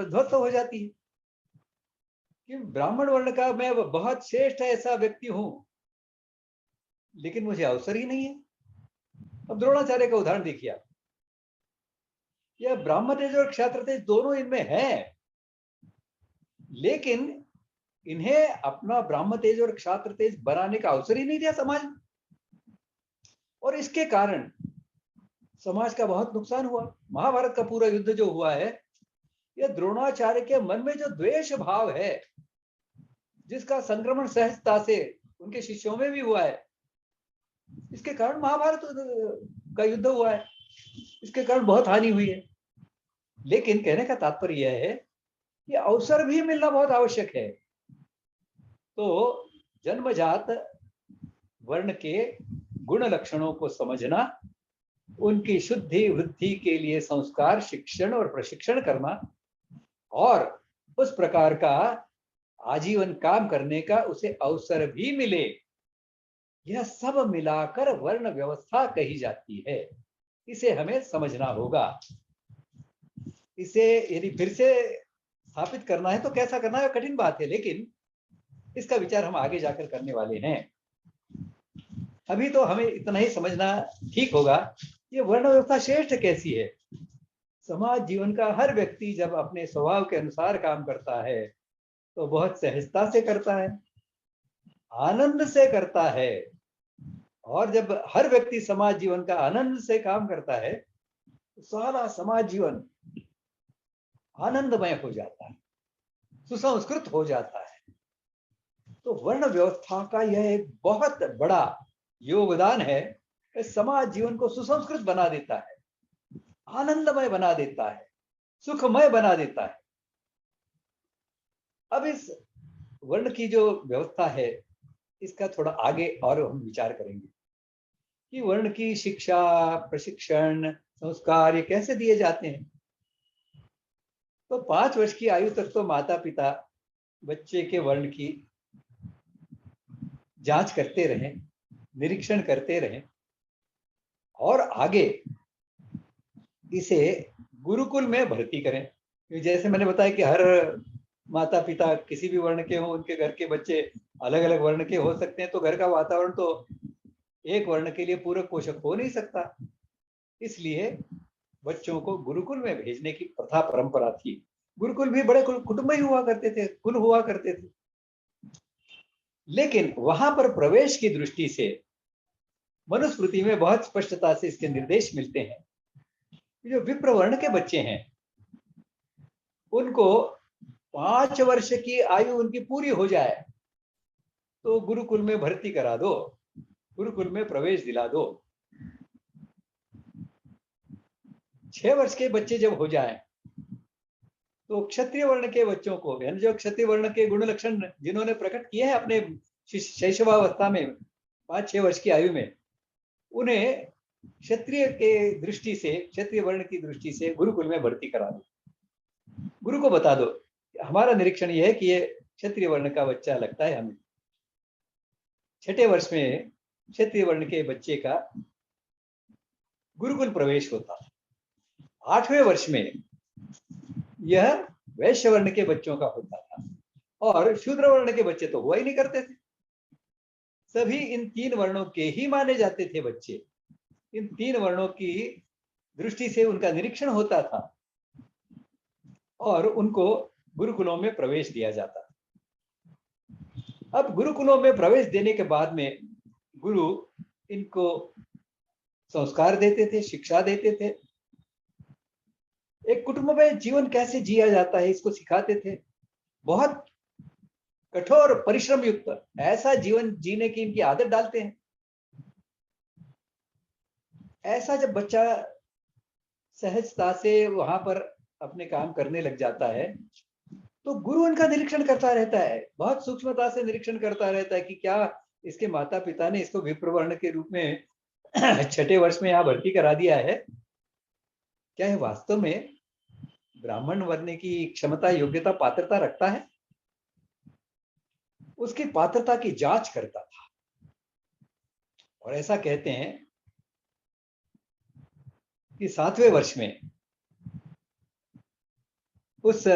Speaker 2: ध्वस्त हो जाती है। कि ब्राह्मण वर्ण का मैं बहुत श्रेष्ठ ऐसा व्यक्ति हूं, लेकिन मुझे अवसर ही नहीं है। अब द्रोणाचार्य का उदाहरण देखिए आप, यह ब्राह्मण तेज और क्षात्र तेज दोनों इनमें है, लेकिन इन्हें अपना ब्राह्मण तेज और क्षात्र तेज बनाने का अवसर ही नहीं दिया समाज में, और इसके कारण समाज का बहुत नुकसान हुआ। महाभारत का पूरा युद्ध जो हुआ है, यह द्रोणाचार्य के मन में जो द्वेष भाव है, जिसका संक्रमण सहजता से उनके शिष्यों में भी हुआ है, इसके कारण महाभारत का युद्ध हुआ है, इसके कारण बहुत हानि हुई है। लेकिन कहने का तात्पर्य यह है कि अवसर भी मिलना बहुत आवश्यक है। तो जन्मजात वर्ण के गुण लक्षणों को समझना, उनकी शुद्धि वृद्धि के लिए संस्कार, शिक्षण और प्रशिक्षण करना, और उस प्रकार का आजीवन काम करने का उसे अवसर भी मिले, यह सब मिलाकर वर्ण व्यवस्था कही जाती है। इसे हमें समझना होगा। इसे यदि फिर से स्थापित करना है तो कैसा करना है, कठिन बात है, लेकिन इसका विचार हम आगे जाकर करने वाले हैं। अभी तो हमें इतना ही समझना ठीक होगा, ये वर्ण व्यवस्था श्रेष्ठ कैसी है। समाज जीवन का हर व्यक्ति जब अपने स्वभाव के अनुसार काम करता है तो बहुत सहजता से करता है, आनंद से करता है, और जब हर व्यक्ति समाज जीवन का आनंद से काम करता है तो सारा समाज जीवन आनंदमय हो जाता है, सुसंस्कृत हो जाता है। तो वर्ण व्यवस्था का यह एक बहुत बड़ा योगदान है, समाज जीवन को सुसंस्कृत बना देता है, आनंदमय बना देता है, सुखमय बना देता है। अब इस वर्ण की जो व्यवस्था है, इसका थोड़ा आगे और हम विचार करेंगे कि वर्ण की शिक्षा, प्रशिक्षण, संस्कार ये कैसे दिए जाते हैं। तो 5 वर्ष की आयु तक तो माता पिता बच्चे के वर्ण की जांच करते रहें, निरीक्षण करते रहें, और आगे इसे गुरुकुल में भर्ती करें। जैसे मैंने बताया कि हर माता पिता किसी भी वर्ण के हो, उनके घर के बच्चे अलग अलग वर्ण के हो सकते हैं, तो घर का वातावरण तो एक वर्ण के लिए पूरक पोषक हो नहीं सकता। इसलिए बच्चों को गुरुकुल में भेजने की प्रथा परंपरा थी। गुरुकुल भी बड़े कुटुंब ही हुआ करते थे, कुल हुआ करते थे, लेकिन वहां पर प्रवेश की दृष्टि से मनुस्मृति में बहुत स्पष्टता से इसके निर्देश मिलते हैं। जो विप्र वर्ण के बच्चे हैं, उनको 5 वर्ष की आयु उनकी पूरी हो जाए तो गुरुकुल में भर्ती करा दो, गुरुकुल में प्रवेश दिला दो। 6 वर्ष के बच्चे जब हो जाए तो क्षत्रिय वर्ण के बच्चों को, यानी जो क्षत्रिय वर्ण के गुण लक्षण जिन्होंने प्रकट किए हैं अपने शैशवावस्था में 5-6 वर्ष की आयु में, उन्हें क्षत्रिय के दृष्टि से, क्षत्रिय वर्ण की दृष्टि से गुरुकुल में भर्ती करा दो। गुरु को बता दो हमारा निरीक्षण यह है कि ये क्षत्रिय वर्ण का बच्चा लगता है हमें। 6ठे वर्ष में क्षत्रिय वर्ण के बच्चे का गुरुकुल प्रवेश होता है। 8वें वर्ष में यह वैश्य वर्ण के बच्चों का होता था, और शूद्र वर्ण के बच्चे तो हुआ ही नहीं करते थे। सभी इन 3 वर्णों के ही माने जाते थे बच्चे। इन 3 वर्णों की दृष्टि से उनका निरीक्षण होता था और उनको गुरुकुलों में प्रवेश दिया जाता। अब गुरुकुलों में प्रवेश देने के बाद में गुरु इनको संस्कार देते थे, शिक्षा देते थे, एक कुटुंब में जीवन कैसे जिया जाता है इसको सिखाते थे। बहुत कठोर परिश्रम युक्त ऐसा जीवन जीने की इनकी आदत डालते हैं। ऐसा जब बच्चा सहजता से वहां पर अपने काम करने लग जाता है तो गुरु उनका निरीक्षण करता रहता है, बहुत सूक्ष्मता से निरीक्षण करता रहता है कि क्या इसके माता पिता ने इसको विप्रवर्ण के रूप में 6ठे वर्ष में यहाँ भर्ती करा दिया है, क्या यह वास्तव में ब्राह्मण वर्ण की क्षमता, योग्यता, पात्रता रखता है। उसकी पात्रता की जांच करता था। और ऐसा कहते हैं कि 7वें वर्ष में उस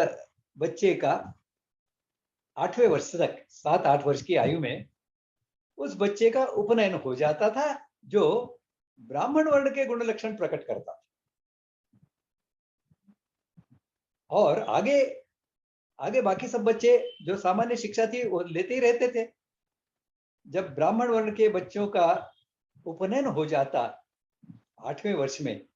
Speaker 2: बच्चे का 8वें वर्ष तक, 7-8 वर्ष की आयु में उस बच्चे का उपनयन हो जाता था, जो ब्राह्मण वर्ण के गुण लक्षण प्रकट करता था। और आगे आगे बाकी सब बच्चे जो सामान्य शिक्षा थी वो लेते ही रहते थे। जब ब्राह्मण वर्ण के बच्चों का उपनयन हो जाता 8वें वर्ष में,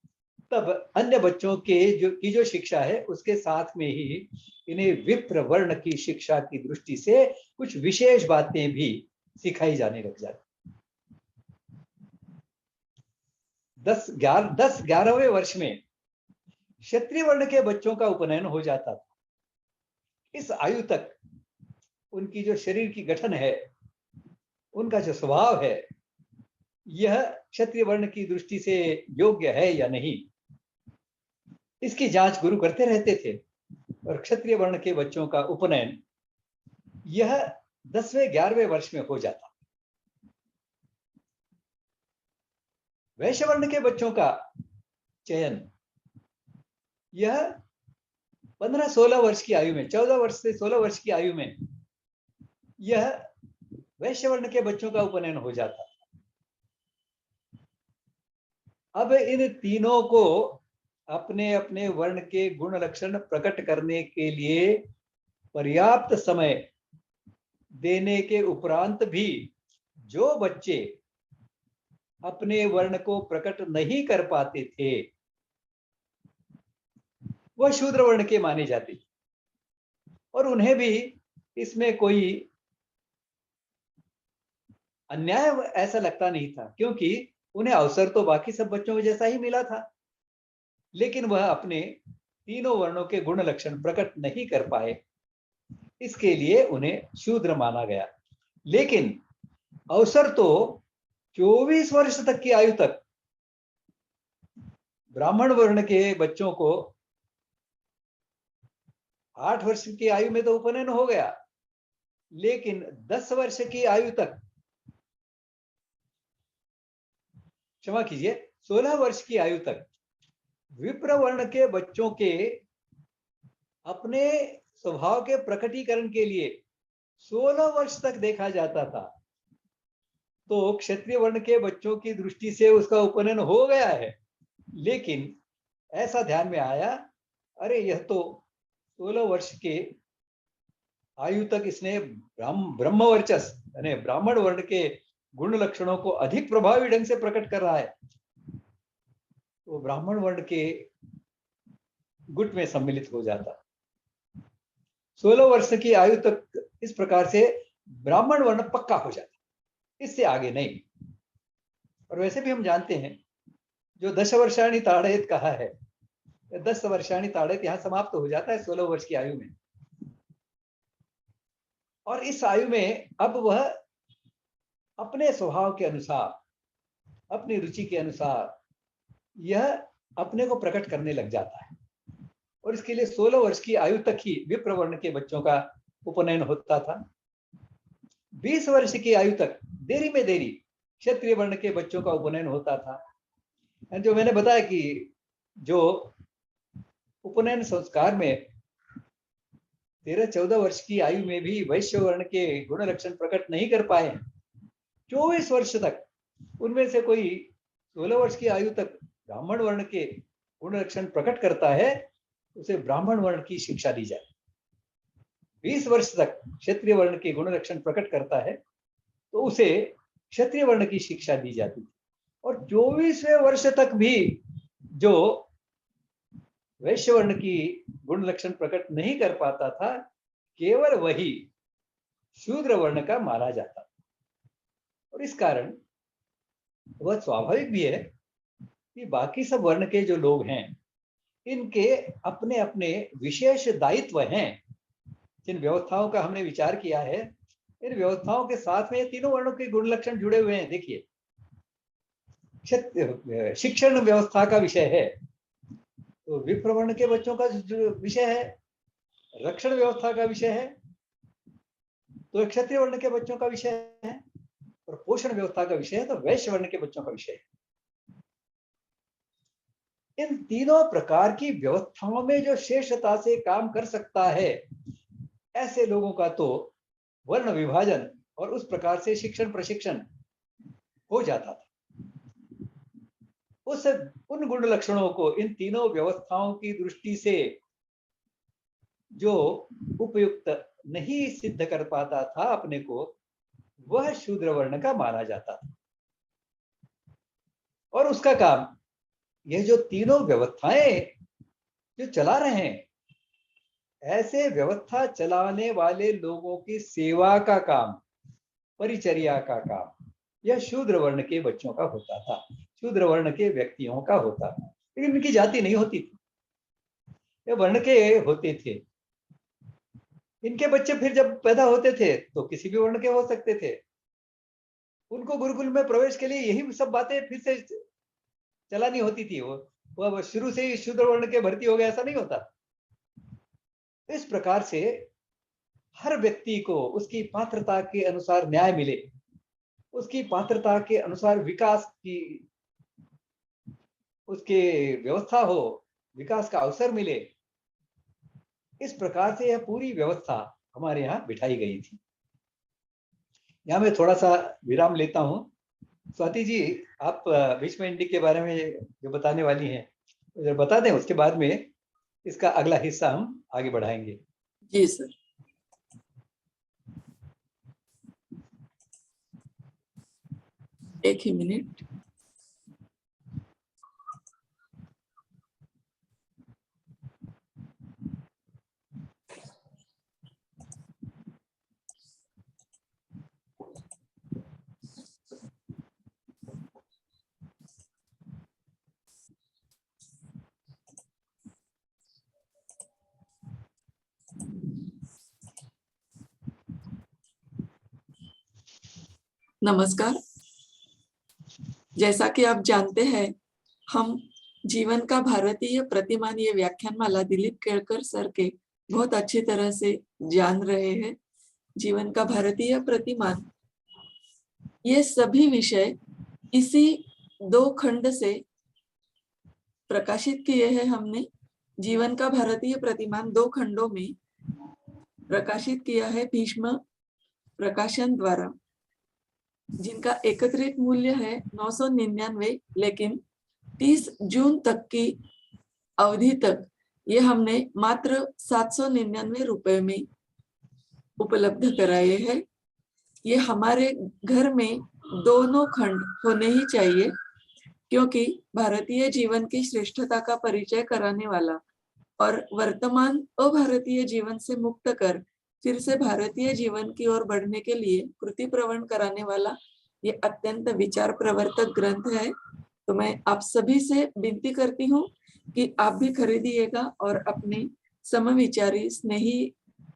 Speaker 2: तब अन्य बच्चों के जो शिक्षा है उसके साथ में ही इन्हें विप्र वर्ण की शिक्षा की दृष्टि से कुछ विशेष बातें भी सिखाई जाने लग जाती। 10-11वें वर्ष में क्षत्रिय वर्ण के बच्चों का उपनयन हो जाता था। इस आयु तक उनकी जो शरीर की गठन है, उनका जो स्वभाव है, यह क्षत्रिय वर्ण की दृष्टि से योग्य है या नहीं, इसकी जांच गुरु करते रहते थे। और क्षत्रिय वर्ण के बच्चों का उपनयन यह 10वें-11वें वर्ष में हो जाता। वैश्य वर्ण के बच्चों का चयन यह 15-16 वर्ष की आयु में, 14 वर्ष से 16 वर्ष की आयु में यह वैश्य वर्ण के बच्चों का उपनयन हो जाता। अब इन तीनों को अपने अपने वर्ण के गुण लक्षण प्रकट करने के लिए पर्याप्त समय देने के उपरांत भी जो बच्चे अपने वर्ण को प्रकट नहीं कर पाते थे, वह शूद्र वर्ण के माने जाते थे। और उन्हें भी इसमें कोई अन्याय ऐसा लगता नहीं था, क्योंकि उन्हें अवसर तो बाकी सब बच्चों जैसा ही मिला था, लेकिन वह अपने तीनों वर्णों के गुण लक्षण प्रकट नहीं कर पाए, इसके लिए उन्हें शूद्र माना गया। लेकिन अवसर तो 24 वर्ष तक की आयु तक ब्राह्मण वर्ण के बच्चों को 8 वर्ष की आयु में तो उपनयन हो गया, लेकिन 10 वर्ष की आयु तक, क्षमा कीजिए, 16 वर्ष की आयु तक विप्र वर्ण के बच्चों के अपने स्वभाव के प्रकटीकरण के लिए 16 वर्ष तक देखा जाता था। तो क्षत्रिय वर्ण के बच्चों की दृष्टि से उसका उपनयन हो गया है, लेकिन ऐसा ध्यान में आया, अरे यह तो 16 वर्ष के आयु तक इसने ब्रह्मवर्चस यानी ब्राह्मण वर्ण के गुण लक्षणों को अधिक प्रभावी ढंग से प्रकट कर रहा है, तो ब्राह्मण वर्ण के गुट में सम्मिलित हो जाता। 16 वर्ष की आयु तक इस प्रकार से ब्राह्मण वर्ण पक्का हो जाता, इससे आगे नहीं। और वैसे भी हम जानते हैं, जो 10 वर्षाणि ताड़येत कहा है, 10 वर्षाणि ताड़येत यहां समाप्त हो जाता है 16 वर्ष की आयु में। और इस आयु में अब वह अपने स्वभाव के अनुसार, अपनी रुचि के अनुसार यह अपने को प्रकट करने लग जाता है। और इसके लिए 16 वर्ष की आयु तक ही विप्र वर्ण के बच्चों का उपनयन होता था। 20 वर्ष की आयु तक देरी में देरी क्षत्रिय वर्ण के बच्चों का उपनयन होता था। जो मैंने बताया कि जो उपनयन संस्कार में 13-14 वर्ष की आयु में भी वैश्य वर्ण के गुण लक्षण प्रकट नहीं कर पाए, 24 वर्ष तक उनमें से कोई 16 वर्ष की आयु तक ब्राह्मण वर्ण के गुण लक्षण प्रकट करता है, उसे ब्राह्मण वर्ण की शिक्षा दी जाए। 20 वर्ष तक क्षत्रिय वर्ण के गुण लक्षण प्रकट करता है, तो उसे क्षत्रिय वर्ण की शिक्षा दी जाती थी। और 24वें वर्ष तक भी जो वैश्य वर्ण की गुण लक्षण प्रकट नहीं कर पाता था, केवल वही शूद्र वर्ण का माना जाता था। और इस कारण वह स्वाभाविक भी है कि बाकी सब वर्ण के जो लोग हैं, इनके अपने अपने विशेष दायित्व हैं। जिन व्यवस्थाओं का हमने विचार किया है, इन व्यवस्थाओं के साथ में तीनों वर्णों के गुण लक्षण जुड़े हुए हैं। देखिए, शिक्षण व्यवस्था का विषय है, तो विप्र वर्ण के बच्चों का जो विषय है, रक्षण व्यवस्था का विषय है, तो क्षत्रिय वर्ण के बच्चों का विषय है, और पोषण व्यवस्था का विषय है, तो वैश्य वर्ण के बच्चों का विषय है। इन तीनों प्रकार की व्यवस्थाओं में जो शेषता से काम कर सकता है, ऐसे लोगों का तो वर्ण विभाजन और उस प्रकार से शिक्षण प्रशिक्षण हो जाता था। उन गुण लक्षणों को इन तीनों व्यवस्थाओं की दृष्टि से जो उपयुक्त नहीं सिद्ध कर पाता था अपने को, वह शूद्र वर्ण का माना जाता था। और उसका काम यह जो तीनों व्यवस्थाएं जो चला रहे हैं, ऐसे व्यवस्था चलाने वाले लोगों की सेवा का काम, परिचर्या का काम, यह शूद्र वर्ण के बच्चों का होता था, शूद्र वर्ण के व्यक्तियों का होता था। लेकिन इनकी जाति नहीं होती थी, ये वर्ण के होते थे। इनके बच्चे फिर जब पैदा होते थे तो किसी भी वर्ण के हो सकते थे। उनको गुरुकुल में प्रवेश के लिए यही सब बातें फिर से चलानी होती थी। वो शुरू से ही शूद्र वर्ण के भर्ती हो गया, ऐसा नहीं होता। इस प्रकार से हर व्यक्ति को उसकी पात्रता के अनुसार न्याय मिले, उसकी पात्रता के अनुसार विकास की उसके व्यवस्था हो, विकास का अवसर मिले, इस प्रकार से यह पूरी व्यवस्था हमारे यहाँ बिठाई गई थी। यहाँ मैं थोड़ा सा विराम लेता हूँ। स्वाति जी, आप भीष्म इंडी के बारे में जो बताने वाली हैं, जरा बता दें, उसके बाद में इसका अगला हिस्सा हम आगे बढ़ाएंगे।
Speaker 1: जी सर। एक ही मिनट। नमस्कार। जैसा कि आप जानते हैं, हम जीवन का भारतीय प्रतिमान ये व्याख्यानमाला दिलीप केळकर सर के बहुत अच्छी तरह से जान रहे हैं। जीवन का भारतीय प्रतिमान, ये सभी विषय इसी 2 खंड से प्रकाशित किए हैं हमने। जीवन का भारतीय प्रतिमान 2 खंडों में प्रकाशित किया है भीष्म प्रकाशन द्वारा, जिनका एकत्रित मूल्य है 999, लेकिन 30 जून तक की अवधि तक ये हमने मात्र 799 रुपए में उपलब्ध कराए हैं। ये हमारे घर में दोनों खंड होने ही चाहिए, क्योंकि भारतीय जीवन की श्रेष्ठता का परिचय कराने वाला और वर्तमान अभारतीय जीवन से मुक्त कर फिर से भारतीय जीवन की ओर बढ़ने के लिए कृति प्रवण कराने वाला ये अत्यंत विचार प्रवर्तक ग्रंथ है। तो मैं आप सभी से विनती करती हूँ कि आप भी खरीदिएगा और अपने समविचारी स्नेही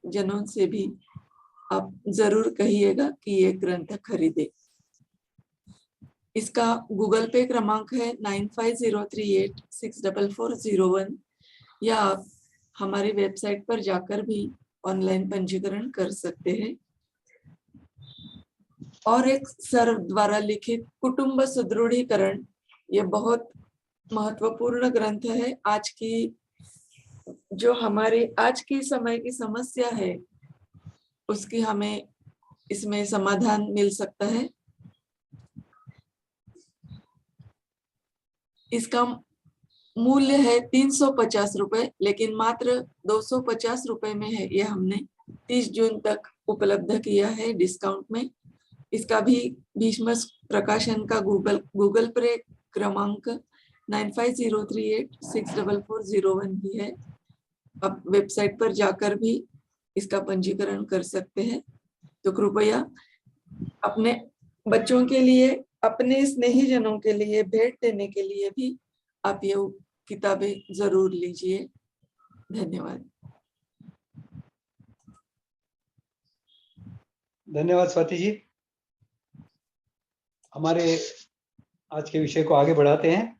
Speaker 1: जनों से भी आप जरूर कहिएगा कि ये ग्रंथ खरीदे। इसका गूगल पे क्रमांक है 9503864401, या आप हमारी वेबसाइट पर जाकर भी ऑनलाइन पंजीकरण कर सकते हैं। और एक सर द्वारा लिखित कुटुंब सुदृढ़ीकरण, ये बहुत महत्वपूर्ण ग्रंथ है। आज की जो हमारी आज की समय की समस्या है, उसकी हमें इसमें समाधान मिल सकता है। इसका मूल्य है 350 रुपए, लेकिन मात्र 250 रुपए में है। ये हमने 30 जून तक उपलब्ध किया है डिस्काउंट में। इसका भी भीष्म प्रकाशन का गूगल पे क्रमांक 9503864401 भी है। आप वेबसाइट पर जाकर भी इसका पंजीकरण कर सकते हैं। तो कृपया अपने बच्चों के लिए, अपने स्नेही जनों के लिए भेंट देने के लिए भी आप ये किताबें जरूर लीजिए। धन्यवाद।
Speaker 2: धन्यवाद स्वाति जी। हमारे आज के विषय को आगे बढ़ाते हैं।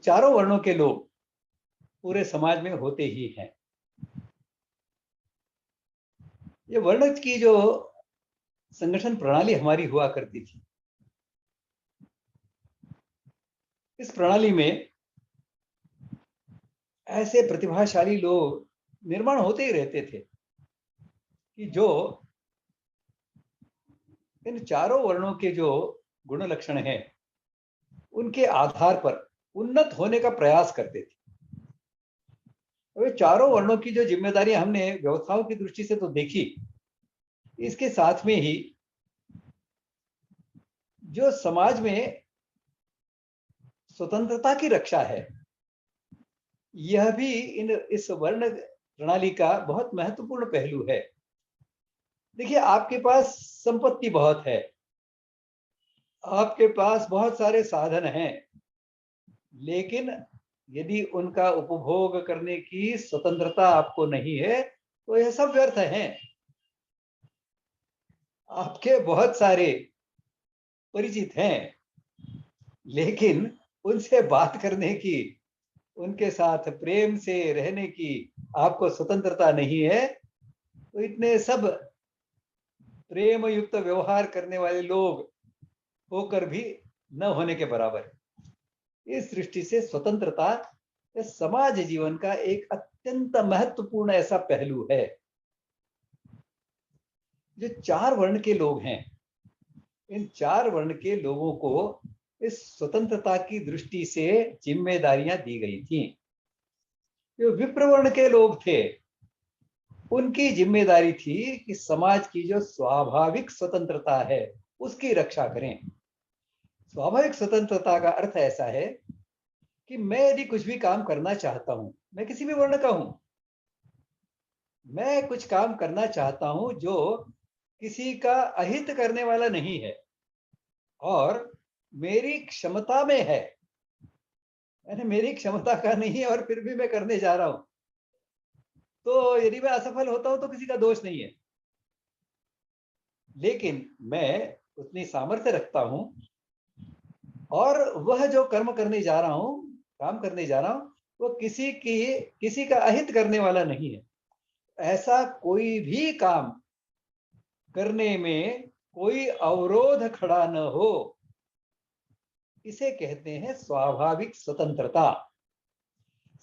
Speaker 2: चारों वर्णों के लोग पूरे समाज में होते ही हैं। ये वर्ण की जो संगठन प्रणाली हमारी हुआ करती थी, इस प्रणाली में ऐसे प्रतिभाशाली लोग निर्माण होते ही रहते थे कि जो इन चारों वर्णों के जो गुण लक्षण हैं उनके आधार पर उन्नत होने का प्रयास करते थे। वे चारों वर्णों की जो जिम्मेदारी हमने व्यवस्थाओं की दृष्टि से तो देखी, इसके साथ में ही जो समाज में स्वतंत्रता की रक्षा है, यह भी इस वर्ण प्रणाली का बहुत महत्वपूर्ण पहलू है। देखिए, आपके पास संपत्ति बहुत है, आपके पास बहुत सारे साधन हैं, लेकिन यदि उनका उपभोग करने की स्वतंत्रता आपको नहीं है तो यह सब व्यर्थ है। आपके बहुत सारे परिचित हैं, लेकिन उनसे बात करने की, उनके साथ प्रेम से रहने की आपको स्वतंत्रता नहीं है, तो इतने सब प्रेम युक्त व्यवहार करने वाले लोग होकर भी न होने के बराबर है। इस दृष्टि से स्वतंत्रता समाज जीवन का एक अत्यंत महत्वपूर्ण ऐसा पहलू है। जो चार वर्ण के लोग हैं, इन चार वर्ण के लोगों को इस स्वतंत्रता की दृष्टि से जिम्मेदारियां दी गई थी। जो विप्रवर्ण के लोग थे, उनकी जिम्मेदारी थी कि समाज की जो स्वाभाविक स्वतंत्रता है उसकी रक्षा करें। स्वाभाविक स्वतंत्रता का अर्थ ऐसा है कि मैं यदि कुछ भी काम करना चाहता हूं, मैं किसी भी वर्ण का हूं, मैं कुछ काम करना चाहता हूं जो किसी का अहित करने वाला नहीं है और मेरी क्षमता में है, मैंने मेरी क्षमता का नहीं है और फिर भी मैं करने जा रहा हूं, तो यदि मैं असफल होता हूं तो किसी का दोष नहीं है। लेकिन मैं उतनी सामर्थ्य रखता हूं और वह जो कर्म करने जा रहा हूं, काम करने जा रहा हूं, वो किसी का अहित करने वाला नहीं है। ऐसा कोई भी काम करने में कोई अवरोध खड़ा न हो, इसे कहते हैं स्वाभाविक स्वतंत्रता।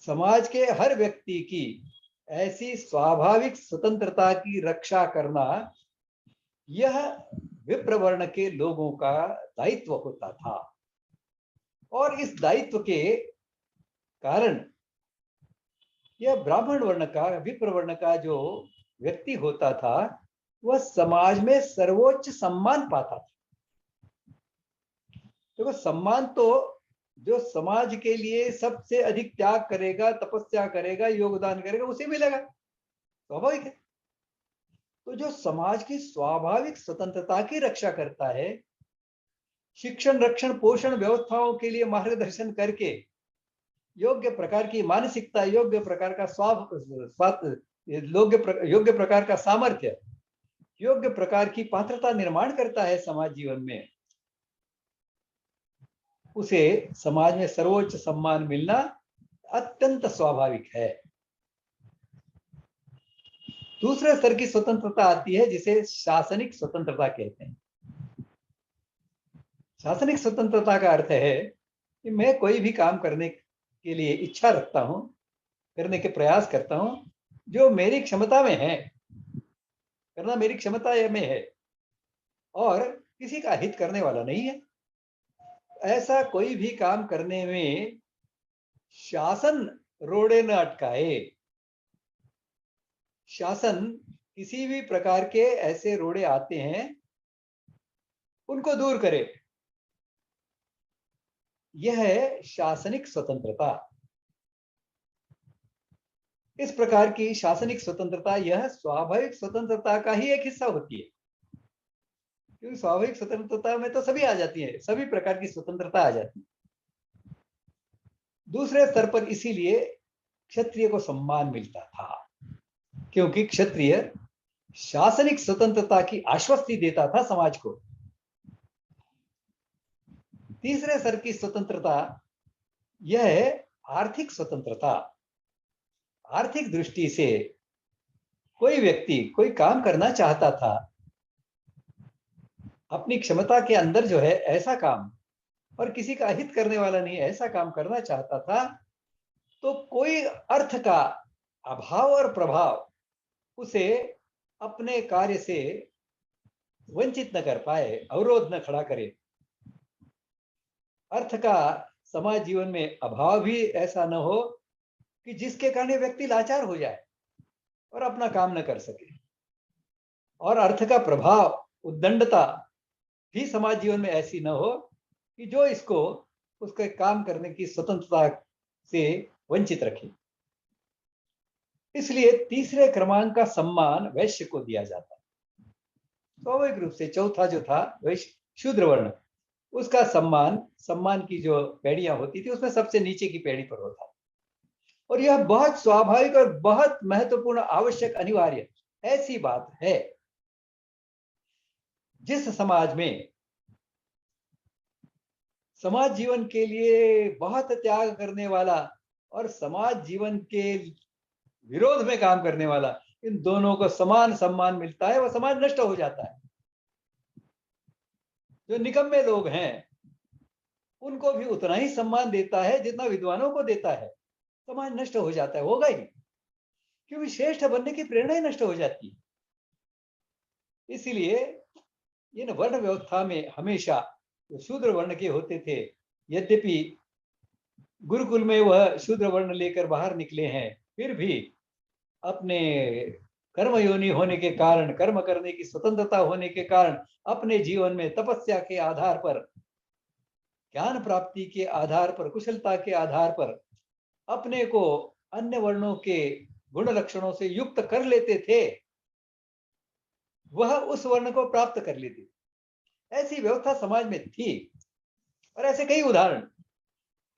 Speaker 2: समाज के हर व्यक्ति की ऐसी स्वाभाविक स्वतंत्रता की रक्षा करना, यह विप्रवर्ण के लोगों का दायित्व होता था। और इस दायित्व के कारण यह ब्राह्मण वर्ण का, विप्रवर्ण का जो व्यक्ति होता था, वह समाज में सर्वोच्च सम्मान पाता था। देखो, सम्मान तो जो समाज के लिए सबसे अधिक त्याग करेगा, तपस्या करेगा, योगदान करेगा, उसे मिलेगा, स्वाभाविक है। तो जो समाज की स्वाभाविक स्वतंत्रता की रक्षा करता है, शिक्षण, रक्षण, पोषण व्यवस्थाओं के लिए मार्गदर्शन करके योग्य प्रकार की मानसिकता, योग्य प्रकार का योग्य प्रकार का सामर्थ्य, योग्य प्रकार की पात्रता निर्माण करता है समाज जीवन में, उसे समाज में सर्वोच्च सम्मान मिलना अत्यंत स्वाभाविक है। दूसरे स्तर की स्वतंत्रता आती है जिसे शासनिक स्वतंत्रता कहते हैं। शासनिक स्वतंत्रता का अर्थ है कि मैं कोई भी काम करने के लिए इच्छा रखता हूं, करने के प्रयास करता हूं, जो मेरी क्षमता में है, करना मेरी क्षमता में है और किसी का हित करने वाला नहीं है। ऐसा कोई भी काम करने में शासन रोड़े न अटकाए, शासन किसी भी प्रकार के ऐसे रोड़े आते हैं उनको दूर करे, यह है शासनिक स्वतंत्रता। इस प्रकार की शासनिक स्वतंत्रता, यह स्वाभाविक स्वतंत्रता का ही एक हिस्सा होती है, क्योंकि स्वाभाविक स्वतंत्रता में तो सभी आ जाती है, सभी प्रकार की स्वतंत्रता आ जाती है। दूसरे स्तर पर इसीलिए क्षत्रिय को सम्मान मिलता था, क्योंकि क्षत्रिय शासनिक स्वतंत्रता की आश्वस्ति देता था समाज को। तीसरे स्तर की स्वतंत्रता यह है आर्थिक स्वतंत्रता। आर्थिक दृष्टि से कोई व्यक्ति कोई काम करना चाहता था, अपनी क्षमता के अंदर जो है ऐसा काम, और किसी का हित करने वाला नहीं, ऐसा काम करना चाहता था, तो कोई अर्थ का अभाव और प्रभाव उसे अपने कार्य से वंचित न कर पाए, अवरोध न खड़ा करे। अर्थ का समाज जीवन में अभाव भी ऐसा न हो कि जिसके कारण व्यक्ति लाचार हो जाए और अपना काम न कर सके, और अर्थ का प्रभाव, उद्दंडता भी समाज जीवन में ऐसी न हो कि जो इसको उसके काम करने की स्वतंत्रता से वंचित रखे। इसलिए तीसरे क्रमांक का सम्मान वैश्य को दिया जाता है। स्वाभाविक रूप से चौथा जो था वैश्य, शूद्र वर्ण, उसका सम्मान की जो पेड़ियां होती थी उसमें सबसे नीचे की पेड़ी पर होता। और यह बहुत स्वाभाविक और बहुत महत्वपूर्ण, आवश्यक, अनिवार्य ऐसी बात है जिस समाज में समाज जीवन के लिए बहुत त्याग करने वाला और समाज जीवन के विरोध में काम करने वाला, इन दोनों को समान सम्मान मिलता है, वह समाज नष्ट हो जाता है। जो निकम्मे लोग हैं उनको भी उतना ही सम्मान देता है जितना विद्वानों को देता है, समाज नष्ट हो जाता है, होगा ही, क्योंकि श्रेष्ठ बनने की प्रेरणा ही नष्ट हो जाती है। इसीलिए इन वर्ण व्यवस्था में हमेशा जो शूद्र वर्ण के होते थे, यद्यपि गुरुकुल में वह शूद्र वर्ण लेकर बाहर निकले हैं, फिर भी अपने कर्मयोनि होने के कारण, कर्म करने की स्वतंत्रता होने के कारण, अपने जीवन में तपस्या के आधार पर, ज्ञान प्राप्ति के आधार पर, कुशलता के आधार पर अपने को अन्य वर्णों के गुण लक्षणों से युक्त कर लेते थे, वह उस वर्ण को प्राप्त कर लेते। ऐसी व्यवस्था समाज में थी और ऐसे कई उदाहरण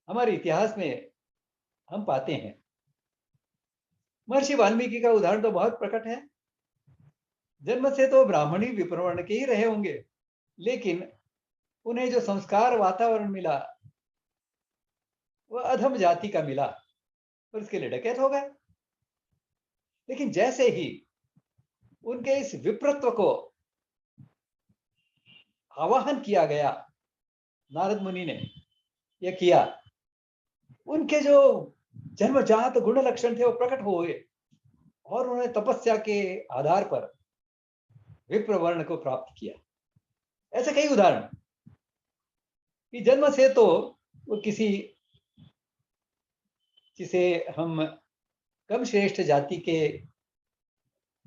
Speaker 2: हमारे इतिहास में हम पाते हैं। महर्षि वाल्मीकि का उदाहरण तो बहुत प्रकट है। जन्म से तो ब्राह्मणी विप्रवर्ण के ही रहे होंगे, लेकिन उन्हें जो संस्कार वातावरण मिला वह अधम जाति का मिला और उसके लिए डकैत हो गए। लेकिन जैसे ही उनके इस विप्रत्व को आवाहन किया गया, नारद मुनि ने यह किया, उनके जो जन्मजात गुण लक्षण थे वो प्रकट हुए और उन्होंने तपस्या के आधार पर विप्र वर्ण को प्राप्त किया। ऐसे कई उदाहरण कि जन्म से तो वो किसी, जिसे हम कम श्रेष्ठ जाति के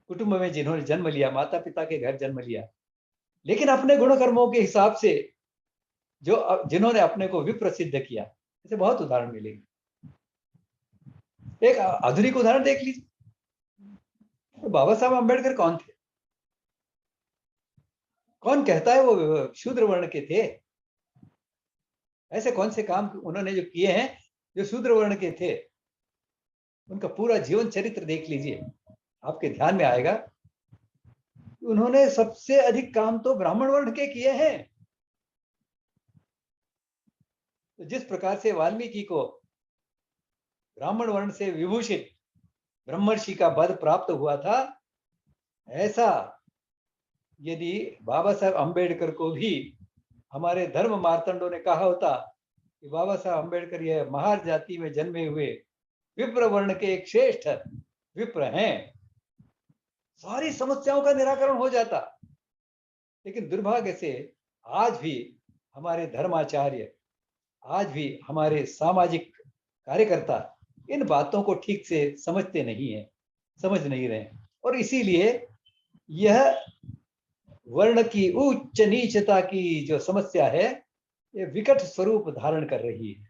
Speaker 2: कुटुंब में जिन्होंने जन्म लिया, माता पिता के घर जन्म लिया, लेकिन अपने गुण कर्मों के हिसाब से जो जिन्होंने अपने को विप्र सिद्ध किया, ऐसे बहुत उदाहरण मिलेंगे। एक आधुनिक उदाहरण देख लीजिए, तो बाबा साहब अम्बेडकर कौन थे? कौन कहता है वो शूद्र वर्ण के थे? ऐसे कौन से काम उन्होंने जो किए हैं जो शूद्र वर्ण के थे? उनका पूरा जीवन चरित्र देख लीजिए, आपके ध्यान में आएगा। उन्होंने सबसे अधिक काम तो ब्राह्मण वर्ण के किए हैं। तो जिस प्रकार से वाल्मीकि को ब्राह्मण वर्ण से विभूषित ब्रह्मर्षि का पद प्राप्त हुआ था, ऐसा यदि बाबा साहब अम्बेडकर को भी हमारे धर्म मार्तंडों ने कहा होता कि बाबा साहब अम्बेडकर यह महार जाति में जन्मे हुए विप्र वर्ण के एक श्रेष्ठ विप्र हैं, सारी समस्याओं का निराकरण हो जाता। लेकिन दुर्भाग्य से आज भी हमारे धर्माचार्य, आज भी हमारे सामाजिक कार्यकर्ता इन बातों को ठीक से समझते नहीं है, समझ नहीं रहे, और इसीलिए यह वर्ण की उच्च नीचता की जो समस्या है ये विकट स्वरूप धारण कर रही है।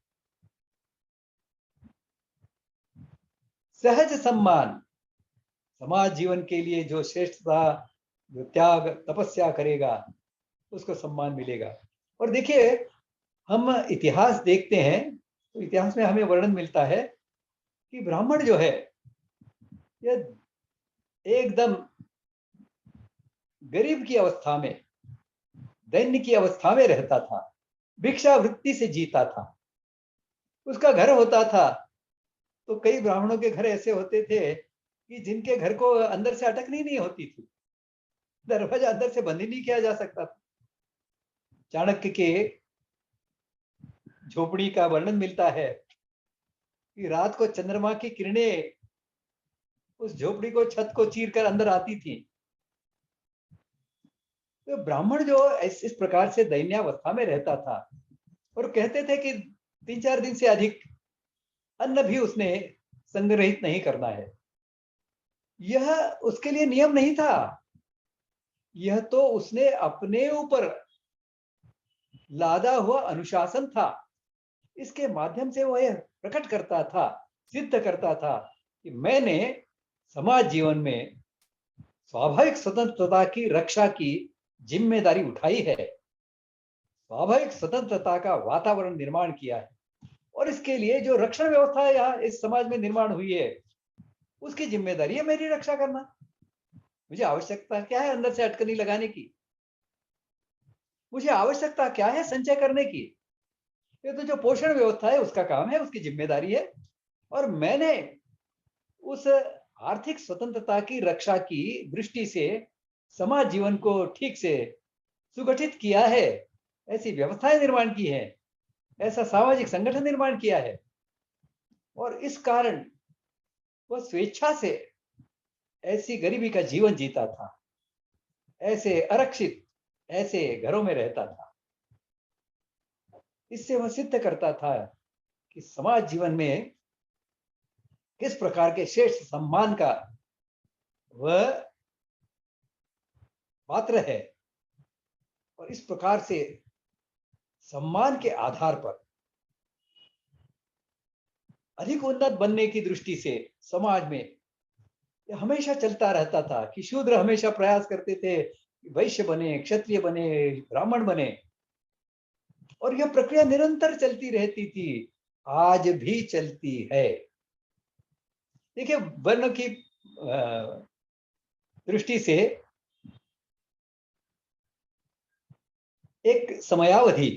Speaker 2: सहज सम्मान, समाज जीवन के लिए जो श्रेष्ठता, जो त्याग, तपस्या करेगा उसको सम्मान मिलेगा। और देखिए, हम इतिहास देखते हैं तो इतिहास में हमें वर्णन मिलता है कि ब्राह्मण जो है यह एकदम गरीब की अवस्था में, दैन्य की अवस्था में रहता था, भिक्षावृत्ति से जीता था। उसका घर होता था तो कई ब्राह्मणों के घर ऐसे होते थे कि जिनके घर को अंदर से अटकनी नहीं होती थी, दरवाजा अंदर से बंद ही नहीं किया जा सकता था। चाणक्य के झोपड़ी का वर्णन मिलता है कि रात को चंद्रमा की किरणें उस झोपड़ी को, छत को चीर कर अंदर आती थी। तो ब्राह्मण जो इस प्रकार से दैन्यावस्था में रहता था और कहते थे कि 3-4 दिन से अधिक अन्न भी उसने संग्रहित नहीं करना है, यह उसके लिए नियम नहीं था। यह तो उसने अपने ऊपर लादा हुआ अनुशासन था। इसके माध्यम से वह प्रकट करता था, सिद्ध करता था कि मैंने समाज जीवन में स्वाभाविक स्वतंत्रता की रक्षा की जिम्मेदारी उठाई है, स्वाभाविक स्वतंत्रता का वातावरण निर्माण किया है, और इसके लिए जो रक्षण व्यवस्था यहाँ इस समाज में निर्माण हुई है, उसकी जिम्मेदारी है मेरी रक्षा करना। मुझे आवश्यकता क्या है अंदर से अटकनी लगाने की? मुझे आवश्यकता क्या है संचय करने की? ये तो जो पोषण व्यवस्था है उसका काम है, उसकी जिम्मेदारी है। और मैंने उस आर्थिक स्वतंत्रता की रक्षा की दृष्टि से समाज जीवन को ठीक से सुगठित किया है, ऐसी व्यवस्थाएं निर्माण की है, ऐसा सामाजिक संगठन निर्माण किया है, और इस कारण वह स्वेच्छा से ऐसी गरीबी का जीवन जीता था, ऐसे अरक्षित ऐसे घरों में रहता था। इससे वह सिद्ध करता था कि समाज जीवन में किस प्रकार के श्रेष्ठ सम्मान का वह पात्र है, और इस प्रकार से सम्मान के आधार पर अधिक उन्नत बनने की दृष्टि से समाज में यह हमेशा चलता रहता था कि शूद्र हमेशा प्रयास करते थे वैश्य बने, क्षत्रिय बने, ब्राह्मण बने, और यह प्रक्रिया निरंतर चलती रहती थी, आज भी चलती है। देखिए, वर्ण की दृष्टि से एक समयावधि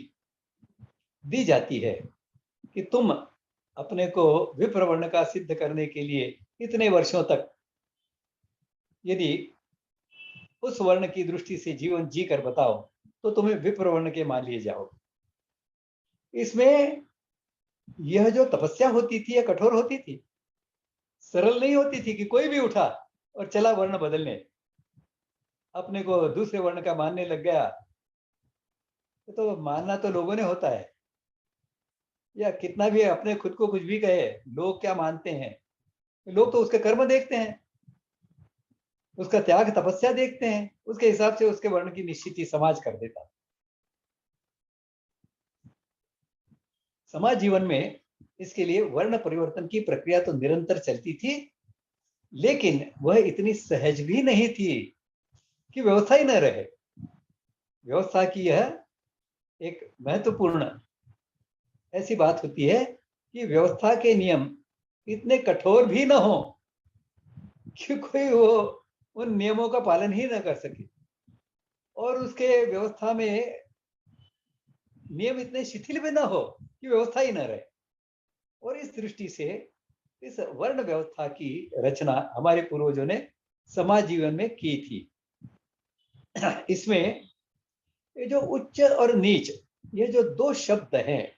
Speaker 2: दी जाती है कि तुम अपने को विप्र वर्ण का सिद्ध करने के लिए इतने वर्षों तक यदि उस वर्ण की दृष्टि से जीवन जी कर बताओ तो तुम्हें विप्र वर्ण के मान लिए जाओ। इसमें यह जो तपस्या होती थी यह कठोर होती थी, सरल नहीं होती थी कि कोई भी उठा और चला वर्ण बदलने, अपने को दूसरे वर्ण का मानने लग गया। तो मानना तो लोगों ने होता है, या कितना भी अपने खुद को कुछ भी कहे, लोग क्या मानते हैं? लोग तो उसके कर्म देखते हैं, उसका त्याग तपस्या देखते हैं, उसके हिसाब से उसके वर्ण की निश्चित समाज कर देता। समाज जीवन में इसके लिए वर्ण परिवर्तन की प्रक्रिया तो निरंतर चलती थी, लेकिन वह इतनी सहज भी नहीं थी कि व्यवस्था ही न रहे। व्यवस्था की यह एक महत्वपूर्ण ऐसी बात होती है कि व्यवस्था के नियम इतने कठोर भी न हो कि कोई वो उन नियमों का पालन ही न कर सके, और उसके व्यवस्था में नियम इतने शिथिल भी न हो कि व्यवस्था ही न रहे। और इस दृष्टि से इस वर्ण व्यवस्था की रचना हमारे पूर्वजों ने समाज जीवन में की थी। इसमें ये जो उच्च और नीच, ये जो दो शब्द हैं,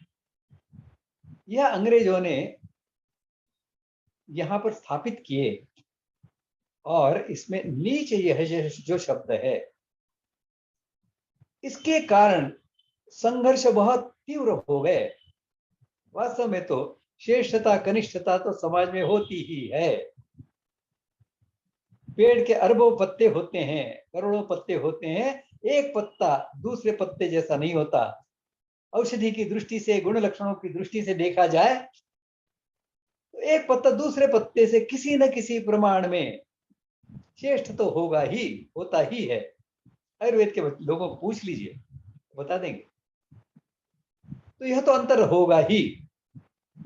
Speaker 2: यह अंग्रेजों ने यहां पर स्थापित किए, और इसमें नीच यह जो शब्द है, इसके कारण संघर्ष बहुत तीव्र हो गए। वास्तव में तो श्रेष्ठता कनिष्ठता तो समाज में होती ही है। पेड़ के अरबों पत्ते होते हैं, करोड़ों पत्ते होते हैं, एक पत्ता दूसरे पत्ते जैसा नहीं होता। औषधि की दृष्टि से, गुण लक्षणों की दृष्टि से देखा जाए तो एक पत्ता दूसरे पत्ते से किसी न किसी प्रमाण में श्रेष्ठ तो होगा ही, होता ही है। आयुर्वेद के लोगों को पूछ लीजिए, बता देंगे। तो यह तो अंतर होगा ही।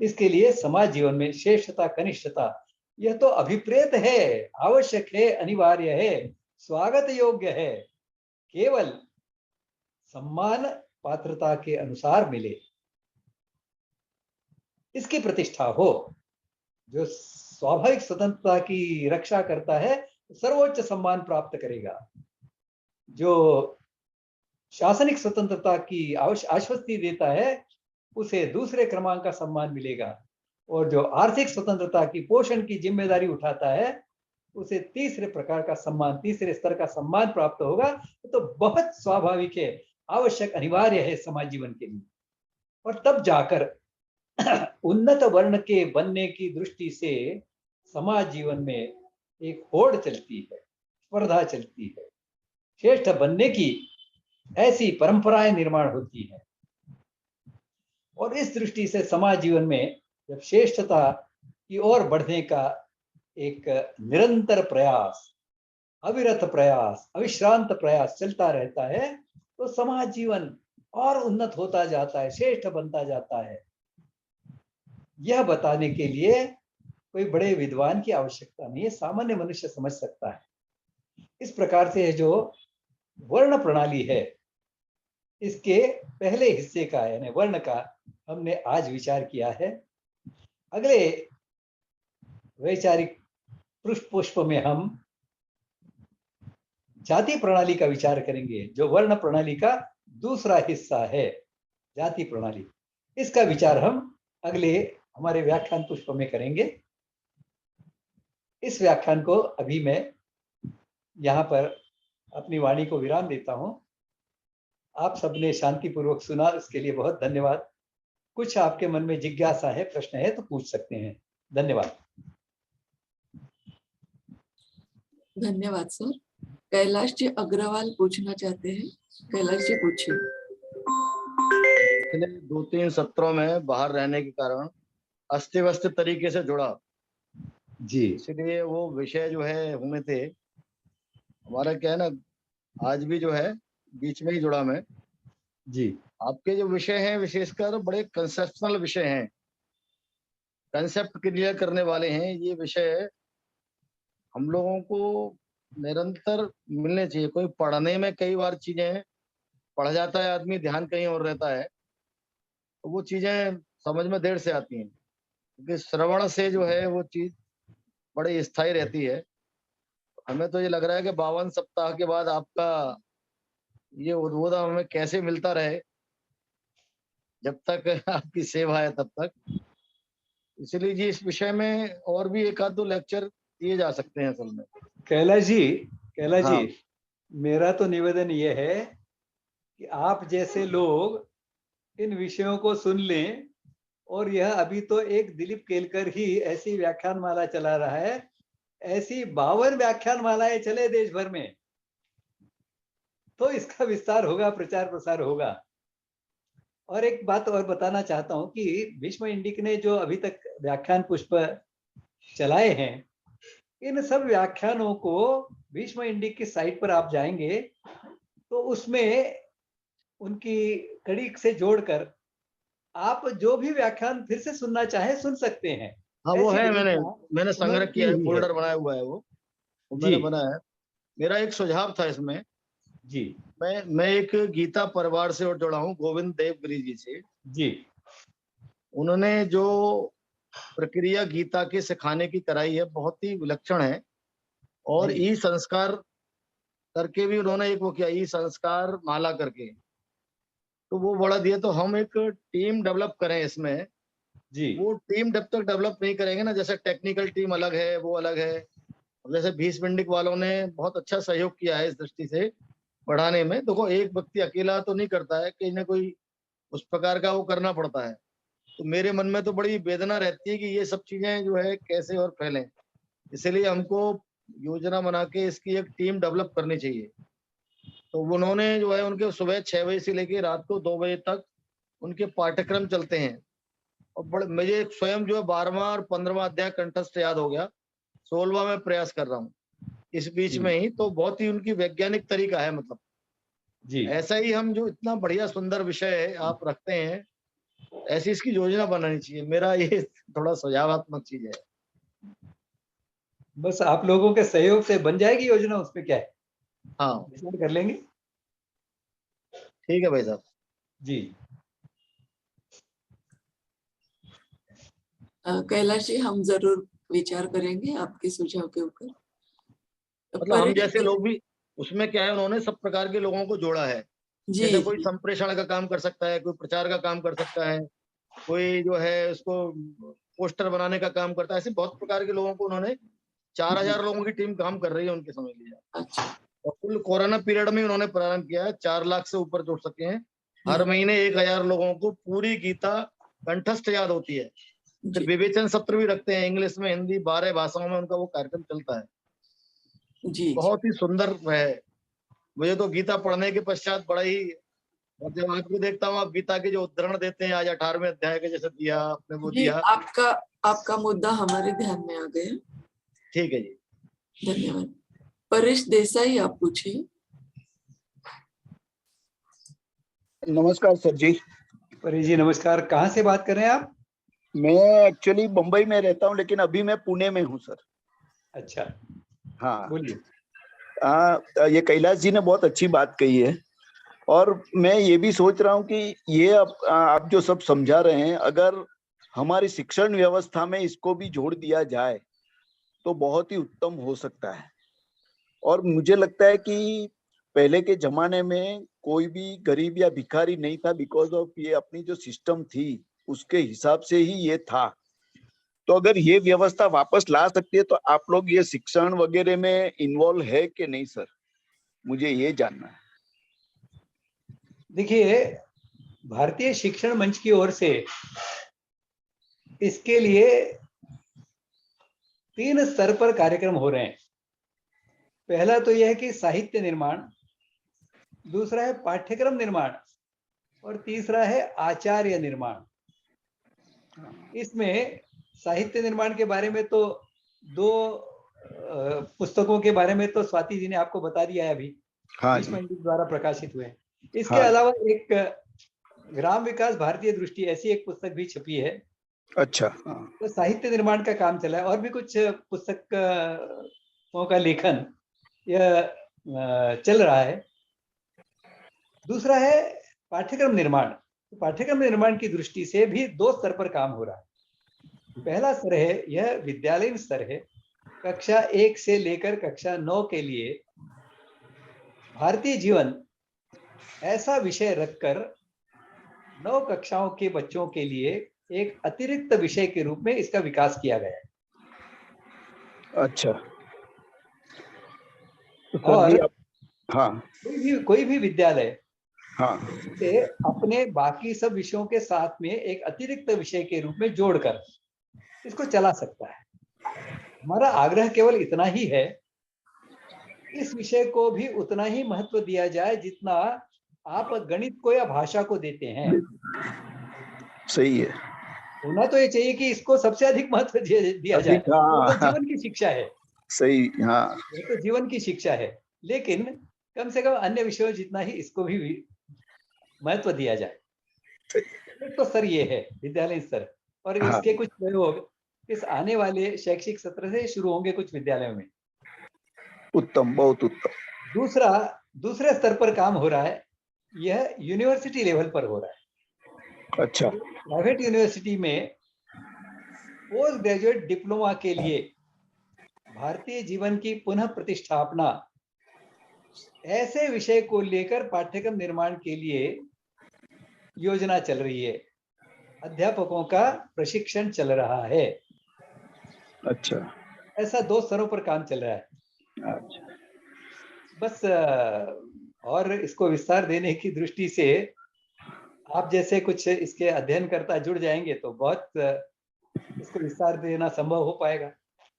Speaker 2: इसके लिए समाज जीवन में श्रेष्ठता कनिष्ठता यह तो अभिप्रेत है, आवश्यक है, अनिवार्य है, स्वागत योग्य है। केवल सम्मान पात्रता के अनुसार मिले, इसकी प्रतिष्ठा हो। जो स्वाभाविक स्वतंत्रता की रक्षा करता है सर्वोच्च सम्मान प्राप्त करेगा, जो शासनिक स्वतंत्रता की आश्वस्ति देता है उसे दूसरे क्रमांक का सम्मान मिलेगा, और जो आर्थिक स्वतंत्रता की पोषण की जिम्मेदारी उठाता है उसे तीसरे प्रकार का सम्मान, तीसरे स्तर का सम्मान प्राप्त होगा। तो बहुत स्वाभाविक है, आवश्यक, अनिवार्य है समाज जीवन के लिए। और तब जाकर उन्नत वर्ण के बनने की दृष्टि से समाज जीवन में एक होड़ चलती है, स्पर्धा चलती है, श्रेष्ठ बनने की ऐसी परंपराएं निर्माण होती है। और इस दृष्टि से समाज जीवन में जब श्रेष्ठता की ओर बढ़ने का एक निरंतर प्रयास, अविरत प्रयास, अविश्रांत प्रयास चलता रहता है, तो समाज जीवन और उन्नत होता जाता है, श्रेष्ठ बनता जाता है। यह बताने के लिए कोई बड़े विद्वान की आवश्यकता नहीं है, सामान्य मनुष्य समझ सकता है। इस प्रकार से जो वर्ण प्रणाली है, इसके पहले हिस्से का यानी वर्ण का हमने आज विचार किया है। अगले वैचारिक पृष्ठ पुष्प में हम जाति प्रणाली का विचार करेंगे, जो वर्ण प्रणाली का दूसरा हिस्सा है, जाति प्रणाली। इसका विचार हम अगले हमारे व्याख्यान पुष्प में करेंगे। इस व्याख्यान को अभी मैं यहाँ पर अपनी वाणी को विराम देता हूँ। आप सबने शांतिपूर्वक सुना, इसके लिए बहुत धन्यवाद। कुछ आपके मन में जिज्ञासा है, प्रश्न है तो पूछ सकते हैं। धन्यवाद।
Speaker 1: धन्यवाद सर। कैलाश जी अग्रवाल पूछना चाहते हैं। कैलाश जी पूछिए।
Speaker 3: पिछले 2-3 सत्रों में बाहर रहने के कारण अस्त व्यस्त तरीके से जुड़ा
Speaker 2: जी,
Speaker 3: इसलिए वो विषय जो है हुए थे। हमारा क्या है ना, आज भी जो है बीच में ही जुड़ा मैं।
Speaker 2: जी,
Speaker 3: आपके जो विषय हैं विशेषकर बड़े कंसेप्शनल विषय हैं, कंसेप्ट क्लियर करने वाले हैं। ये विषय हम लोगों को निरंतर मिलने चाहिए। कोई पढ़ने में कई बार चीजें पढ़ जाता है आदमी, ध्यान कहीं और रहता है, तो वो चीजें समझ में देर से आती हैं, क्योंकि श्रवण से जो है वो चीज बड़ी स्थायी रहती है। हमें तो ये लग रहा है कि 52 सप्ताह के बाद आपका ये उद्बोधन हमें कैसे मिलता रहे, जब तक आपकी सेवा है तब तक। इसलिए जी इस विषय में और भी एक आध दो लेक्चर दिए जा सकते हैं असल में।
Speaker 2: कैलाश जी,
Speaker 3: हाँ।
Speaker 2: मेरा तो निवेदन ये है कि आप जैसे लोग इन विषयों को सुन लें, और यह अभी तो एक दिलीप केलकर ही ऐसी व्याख्यान माला चला रहा है, ऐसी 52 व्याख्यान मालाएं चले देश भर में, तो इसका विस्तार होगा, प्रचार प्रसार होगा। और एक बात और बताना चाहता हूं कि भीष्म इंडिक ने जो अभी तक व्याख्यान पुष्प चलाए हैं, इन सब व्याख्यानों को भीष्म इंडिक की साइट पर आप जाएंगे तो उसमें उनकी कड़ी से जोड़कर आप जो भी व्याख्यान फिर से सुनना चाहे सुन सकते हैं।
Speaker 3: हाँ वो
Speaker 2: ऐसी
Speaker 3: है,
Speaker 2: व्यवस्था
Speaker 3: मैंने संग्रह
Speaker 2: उन्होंने
Speaker 3: किया
Speaker 2: की
Speaker 3: है,
Speaker 2: हुई है।
Speaker 3: फोल्डर बनाया हुआ है वो
Speaker 2: जी,
Speaker 3: मैंने बनाया है। मेरा एक सुझाव था इसमें,
Speaker 2: जी,
Speaker 3: मैं एक गीता परिवार से और जुड़ा हूँ, गोविंद देवगिरी जी से।
Speaker 2: जी,
Speaker 3: उन्होंने जो प्रक्रिया गीता के सिखाने की कराई है बहुत ही विलक्षण है। और
Speaker 2: नहीं,
Speaker 3: ई संस्कार करके भी उन्होंने एक वो किया, ई संस्कार माला करके, तो वो बड़ा दिया। तो हम एक टीम डेवलप करें इसमें।
Speaker 2: जी,
Speaker 3: वो टीम जब तक डेवलप नहीं करेंगे ना, जैसे टेक्निकल टीम अलग है, वो अलग है। अब जैसे भीष्म पिंडिक वालों ने बहुत अच्छा सहयोग किया है इस दृष्टि से बढ़ाने में। देखो एक व्यक्ति अकेला तो नहीं करता है, कहीं ना कोई उस प्रकार का वो करना पड़ता है। तो मेरे मन में तो बड़ी वेदना रहती है कि ये सब चीजें जो है कैसे और फैलें। इसलिए हमको योजना बना के इसकी एक टीम डेवलप करनी चाहिए। तो उन्होंने जो है उनके सुबह 6 बजे से लेकर रात को 2 बजे तक उनके पाठ्यक्रम चलते हैं। और बड़े मुझे स्वयं जो है 12वां और 15वां अध्याय कंठस्थ याद हो गया, 16वां में प्रयास कर रहा हूँ इस बीच
Speaker 2: जी,
Speaker 3: में ही। तो बहुत ही उनकी वैज्ञानिक तरीका है, मतलब
Speaker 2: जी।
Speaker 3: ऐसा ही हम जो इतना बढ़िया सुंदर विषय है आप रखते हैं, ऐसी इसकी योजना बनानी चाहिए। मेरा ये थोड़ा सुझावात्मक चीज है।
Speaker 2: बस आप लोगों के सहयोग से बन जाएगी योजना, उसमें क्या है,
Speaker 3: हाँ
Speaker 2: डिसाइड कर लेंगे।
Speaker 3: ठीक है भाई साहब।
Speaker 2: जी,
Speaker 1: कैलाश जी हम जरूर विचार करेंगे आपके सुझाव के ऊपर।
Speaker 3: मतलब हम जैसे लोग भी उसमें क्या है, उन्होंने सब प्रकार के लोगों को जोड़ा है।
Speaker 1: जी
Speaker 3: जैसे कोई
Speaker 1: जी
Speaker 3: संप्रेषण का काम कर सकता है, कोई प्रचार का काम कर सकता है, कोई जो है उसको पोस्टर बनाने का काम करता है। ऐसे बहुत प्रकार के लोगों को उन्होंने 4000 लोगों की टीम काम कर रही है उनके, समझ लीजिए।
Speaker 1: अच्छा।
Speaker 3: और कुल कोरोना पीरियड में उन्होंने प्रारंभ किया है, 4 लाख से ऊपर जुड़ सके हैं। हर
Speaker 1: हम्म,
Speaker 3: महीने 1000 लोगों को पूरी गीता कंठस्थ याद होती है। फिर
Speaker 1: जी
Speaker 3: विवेचन सत्र भी रखते हैं, इंग्लिश में, हिंदी, 12 भाषाओं में उनका वो कार्यक्रम चलता है।
Speaker 1: जी।
Speaker 3: बहुत ही सुंदर है। मुझे तो गीता पढ़ने के पश्चात बड़ा ही, और जब आपको देखता हूँ आप गीता के जो उद्धरण देते हैं, आज 18वें अध्याय के जैसे दिया आपने, वो
Speaker 1: जी,
Speaker 3: दिया।
Speaker 1: आपका आपका मुद्दा हमारे ध्यान में आ गया।
Speaker 3: ठीक है जी।
Speaker 1: धन्यवाद। परेश देसाई, आप पूछिए।
Speaker 4: नमस्कार सर जी।
Speaker 2: परेश जी नमस्कार, कहाँ से बात कर रहे हैं आप?
Speaker 4: मैं एक्चुअली मुंबई में रहता हूँ, लेकिन अभी मैं पुणे में हूँ सर।
Speaker 2: अच्छा,
Speaker 4: हाँ।
Speaker 2: बोलिए।
Speaker 4: ये कैलाश जी ने बहुत अच्छी बात कही है, और मैं ये भी सोच रहा हूँ कि ये आप जो सब समझा रहे हैं, अगर हमारी शिक्षण व्यवस्था में इसको भी जोड़ दिया जाए तो बहुत ही उत्तम हो सकता है। और मुझे लगता है कि पहले के जमाने में कोई भी गरीब या भिखारी नहीं था, बिकॉज ऑफ ये अपनी जो सिस्टम थी उसके हिसाब से ही ये था। तो अगर ये व्यवस्था वापस ला सकती है तो आप लोग ये शिक्षण वगैरह में इन्वॉल्व है कि नहीं सर? मुझे ये जानना है।
Speaker 2: देखिए, भारतीय शिक्षण मंच की ओर से इसके लिए 3 स्तर पर कार्यक्रम हो रहे हैं। पहला तो यह है कि साहित्य निर्माण, दूसरा है पाठ्यक्रम निर्माण, और तीसरा है आचार्य निर्माण। इसमें साहित्य निर्माण के बारे में तो 2 पुस्तकों के बारे में तो स्वाति जी ने आपको बता दिया है अभी,
Speaker 4: हाँ
Speaker 2: भीष्म
Speaker 4: जी।
Speaker 2: पंडित द्वारा प्रकाशित हुए। इसके
Speaker 4: हाँ।
Speaker 2: अलावा एक ग्राम विकास भारतीय दृष्टि, ऐसी एक पुस्तक भी छपी है।
Speaker 4: अच्छा। हाँ।
Speaker 2: तो साहित्य निर्माण का काम चला है, और भी कुछ पुस्तकों का लेखन यह चल रहा है। दूसरा है पाठ्यक्रम निर्माण। तो पाठ्यक्रम निर्माण की दृष्टि से भी 2 स्तर पर काम हो रहा है। पहला स्तर है, यह विद्यालयीन स्तर है। कक्षा 1 से लेकर कक्षा 9 के लिए भारतीय जीवन ऐसा विषय रखकर 9 कक्षाओं के बच्चों के लिए एक अतिरिक्त विषय के रूप में इसका विकास किया गया है।
Speaker 4: अच्छा। तो सर
Speaker 2: और
Speaker 4: जी आप, हाँ
Speaker 2: कोई भी विद्यालय
Speaker 4: हाँ
Speaker 2: से अपने बाकी सब विषयों के साथ में एक अतिरिक्त विषय के रूप में जोड़कर इसको चला सकता है। हमारा आग्रह केवल इतना ही है, इस विषय को भी उतना ही महत्व दिया जाए जितना आप गणित को या भाषा को देते हैं।
Speaker 4: सही है।
Speaker 2: होना तो ये चाहिए कि इसको सबसे अधिक महत्व दिया जाए।
Speaker 4: अधिक,
Speaker 2: वो तो
Speaker 4: हाँ
Speaker 2: जीवन की शिक्षा है,
Speaker 4: सही। हाँ
Speaker 2: वो तो जीवन की शिक्षा है, लेकिन कम से कम अन्य विषयों जितना ही इसको भी महत्व दिया जाए। एक तो स्तर ये है, विद्यालय स्तर, और
Speaker 4: हाँ।
Speaker 2: इसके कुछ प्रयोग इस आने वाले शैक्षिक सत्र से शुरू होंगे कुछ विद्यालयों में।
Speaker 4: उत्तम, बहुत उत्तम।
Speaker 2: दूसरे स्तर पर काम हो रहा है, यह यूनिवर्सिटी लेवल पर हो रहा है।
Speaker 4: अच्छा।
Speaker 2: प्राइवेट यूनिवर्सिटी में पोस्ट ग्रेजुएट डिप्लोमा के लिए भारतीय जीवन की पुनः प्रतिष्ठापना, ऐसे विषय को लेकर पाठ्यक्रम निर्माण के लिए योजना चल रही है। अध्यापकों का प्रशिक्षण चल रहा है।
Speaker 4: अच्छा।
Speaker 2: ऐसा 2 स्तरों पर काम चल रहा है।
Speaker 4: अच्छा।
Speaker 2: बस और इसको विस्तार देने की दृष्टि से आप जैसे कुछ इसके अध्ययनकर्ता जुड़ जाएंगे तो बहुत इसको विस्तार देना संभव हो पाएगा।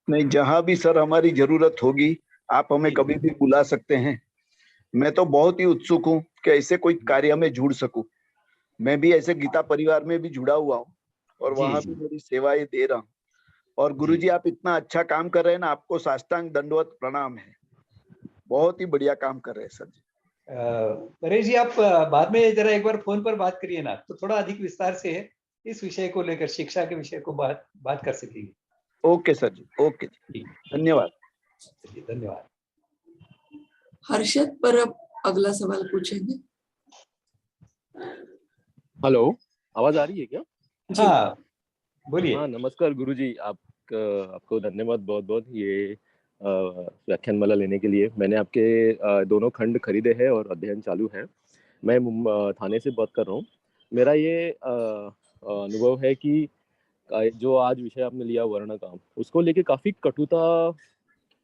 Speaker 4: नहीं, जहां भी सर हमारी जरूरत होगी आप हमें
Speaker 2: जी।
Speaker 4: कभी भी बुला सकते हैं। मैं तो बहुत ही उत्सुक हूँ कि ऐसे कोई कार्य में जुड़ सकूं। मैं भी ऐसे गीता परिवार में भी जुड़ा हुआ हूँ और
Speaker 2: जी
Speaker 4: वहां
Speaker 2: जी
Speaker 4: भी मेरी सेवाएं दे रहा हूँ। और
Speaker 2: जी।
Speaker 4: गुरुजी आप इतना अच्छा काम कर रहे हैं ना, आपको साष्टांग दंडवत प्रणाम है। बहुत ही बढ़िया काम कर रहे हैं सर जी।
Speaker 2: परेश जी, आप बाद में जरा एक बार फोन पर बात करिए ना, तो थोड़ा अधिक विस्तार से इस विषय को लेकर, शिक्षा के विषय को बात कर सकेंगे।
Speaker 4: ओके सर जी, ओके जी, धन्यवाद।
Speaker 2: चलिए, धन्यवाद।
Speaker 1: हर्षद परब अगला सवाल पूछेंगे।
Speaker 5: हेलो, आवाज आ रही है क्या?
Speaker 1: जी।
Speaker 2: हाँ, बोलिए।
Speaker 5: हाँ, नमस्कार गुरुजी। आपको धन्यवाद बहुत बहुत ये व्याख्यानमाला लेने के लिए। मैंने आपके दोनों खंड खरीदे हैं और अध्ययन चालू है। मैं थाने से बात कर रहा हूँ। मेरा ये अनुभव है कि जो आज विषय आपने लिया वर्ण काम, उसको लेके काफी कटुता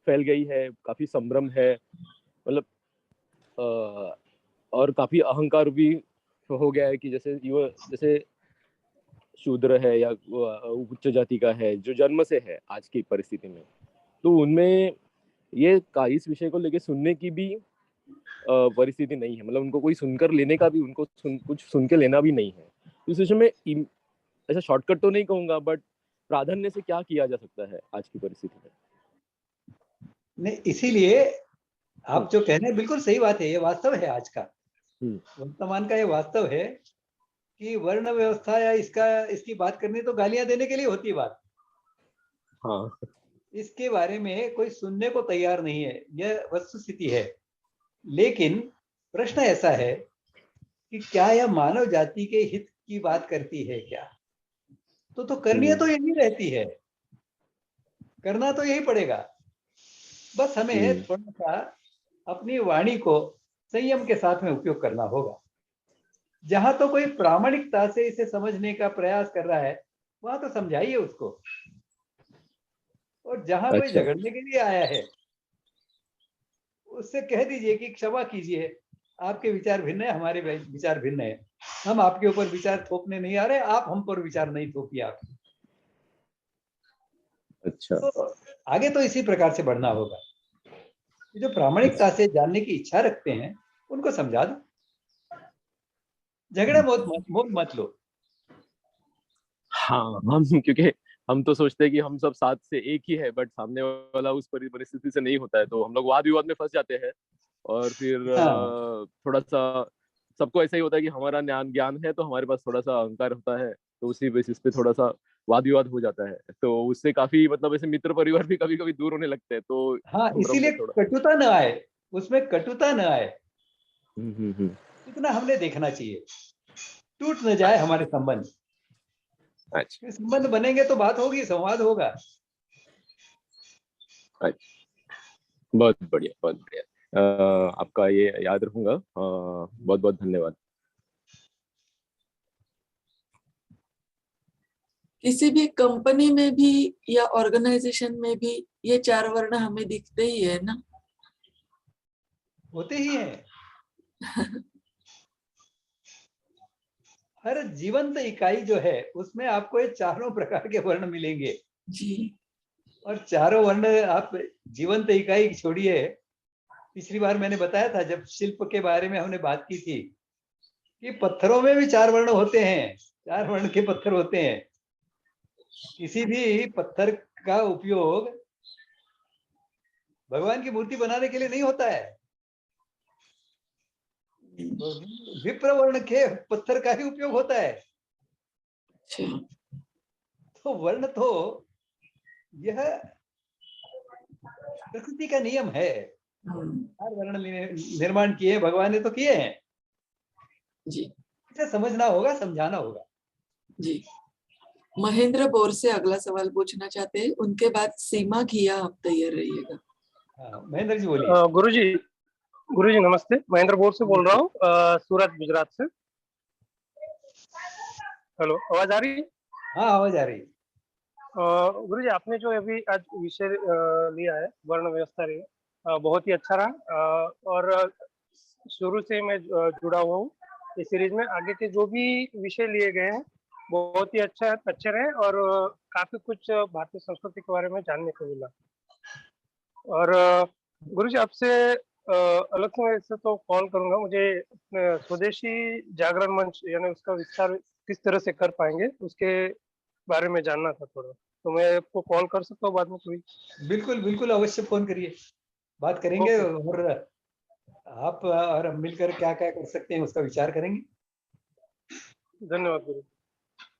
Speaker 5: फैल गई है, काफी संभ्रम है, मतलब और काफी अहंकार भी हो गया है कि जैसे शूद्र है या उच्च जाति का है जो जन्म से है आज की परिस्थिति में, तो उनमें ये इस विषय को लेके सुनने की भी परिस्थिति नहीं है, मतलब उनको कोई सुनकर लेने का भी, उनको कुछ सुन के लेना भी नहीं है। इस विषय में ऐसा शॉर्टकट तो नहीं कहूंगा, बट प्राधान्य से क्या किया जा सकता है आज की परिस्थिति में?
Speaker 2: नहीं, इसीलिए आप जो कह रहे हैं बिल्कुल सही बात है, ये वास्तव है आज का वर्तमान का, ये वास्तव है कि वर्ण व्यवस्था या इसकी बात करनी तो गालियां देने के लिए होती है बात।
Speaker 5: हाँ,
Speaker 2: इसके बारे में कोई सुनने को तैयार नहीं है, यह वस्तुस्थिति है। लेकिन प्रश्न ऐसा है कि क्या यह मानव जाति के हित की बात करती है क्या? तो करनी तो यही रहती है, करना तो यही पड़ेगा। बस हमें थोड़ा सा अपनी वाणी को संयम के साथ में उपयोग करना होगा। जहां तो कोई प्रामाणिकता से इसे समझने का प्रयास कर रहा है वहां तो समझाइए उसको, और जहां कोई
Speaker 5: अच्छा।
Speaker 2: झगड़ने के लिए आया है उससे कह दीजिए कि क्षमा कीजिए, आपके विचार भिन्न है, हमारे विचार भिन्न है, हम आपके ऊपर विचार थोपने नहीं आ रहे, आप हम पर विचार नहीं थोपिए आप।
Speaker 5: अच्छा।
Speaker 2: तो आगे तो इसी प्रकार से बढ़ना होगा। जो प्रामाणिकता से जानने की इच्छा रखते हैं उनको समझा दो, झगड़ा मत लो।
Speaker 5: हाँ, क्योंकि हम तो सोचते हैं कि हम सब साथ से एक ही है, बट सामने वाला उस परिस्थिति से नहीं होता है, तो हम लोग वाद विवाद में फंस जाते हैं। और फिर
Speaker 2: हाँ।
Speaker 5: थोड़ा सा सबको ऐसा ही होता है कि हमारा ज्ञान है, तो हमारे पास थोड़ा सा अहंकार होता है, तो उसी बेसिस पे थोड़ा सा वाद विवाद हो जाता है, तो उससे काफी मतलब ऐसे मित्र परिवार भी कभी कभी दूर होने लगते हैं, तो
Speaker 2: हाँ,
Speaker 5: संभ्रम
Speaker 2: इसीलिए
Speaker 5: में थोड़ा।
Speaker 2: कटुता न आए, उसमें कटुता न आए,
Speaker 5: हम्म।
Speaker 2: इतना हमने देखना चाहिए, टूट न जाए हमारे संबंध।
Speaker 5: अच्छा।
Speaker 2: संबंध बनेंगे तो बात होगी, संवाद होगा।
Speaker 5: बहुत बढ़िया, बहुत बढ़िया। आपका ये याद रखूंगा। बहुत बहुत धन्यवाद।
Speaker 1: किसी भी कंपनी में भी या ऑर्गेनाइजेशन में भी ये 4 वर्ण हमें दिखते ही है ना।
Speaker 2: होते ही हैं। हर जीवंत इकाई जो है उसमें आपको ये चारों प्रकार के वर्ण मिलेंगे
Speaker 1: जी।
Speaker 2: और चारों वर्ण आप जीवंत इकाई छोड़िए। पिछली बार मैंने बताया था जब शिल्प के बारे में हमने बात की थी कि पत्थरों में भी 4 वर्ण होते हैं, 4 वर्ण के पत्थर होते हैं। किसी भी पत्थर का उपयोग भगवान की मूर्ति बनाने के लिए नहीं होता है, तो विप्र वर्ण के पत्थर का ही उपयोग होता है।
Speaker 1: अच्छा।
Speaker 2: तो वर्ण तो यह प्रकृति का नियम है। हर वर्ण निर्माण किए भगवान ने तो किए हैं
Speaker 1: जी।
Speaker 2: इसे समझना होगा, समझाना होगा।
Speaker 1: जी। महेंद्र बोर से अगला सवाल पूछना चाहते हैं, उनके बाद सीमा घिया, आप तैयार रहिएगा।
Speaker 2: हाँ, महेंद्र जी बोलिए।
Speaker 6: गुरुजी नमस्ते, महेंद्र बोर से बोल रहा हूँ, सूरत गुजरात से। हेलो, आवाज आ रही है?
Speaker 2: हाँ, आवाज आ रही है।
Speaker 6: गुरुजी, आपने जो अभी आज विषय लिया है वर्ण व्यवस्था रही, बहुत ही अच्छा रहा, और शुरू से मैं जुड़ा हुआ हूँ इस सीरीज में। आगे के जो भी विषय लिए गए हैं बहुत ही अच्छे रहे, और काफी कुछ भारतीय संस्कृति के बारे में जानने को मिला। और गुरुजी, आपसे अलग से तो कॉल करूंगा, मुझे स्वदेशी जागरण मंच यानी उसका विस्तार किस तरह से कर पाएंगे उसके बारे में जानना था थोड़ा, तो मैं आपको कॉल कर सकता हूँ बाद में कोई?
Speaker 2: बिल्कुल बिल्कुल, अवश्य फोन करिए, बात करेंगे और आप और हम मिलकर क्या क्या कर सकते हैं उसका विचार करेंगे।
Speaker 6: धन्यवाद गुरु।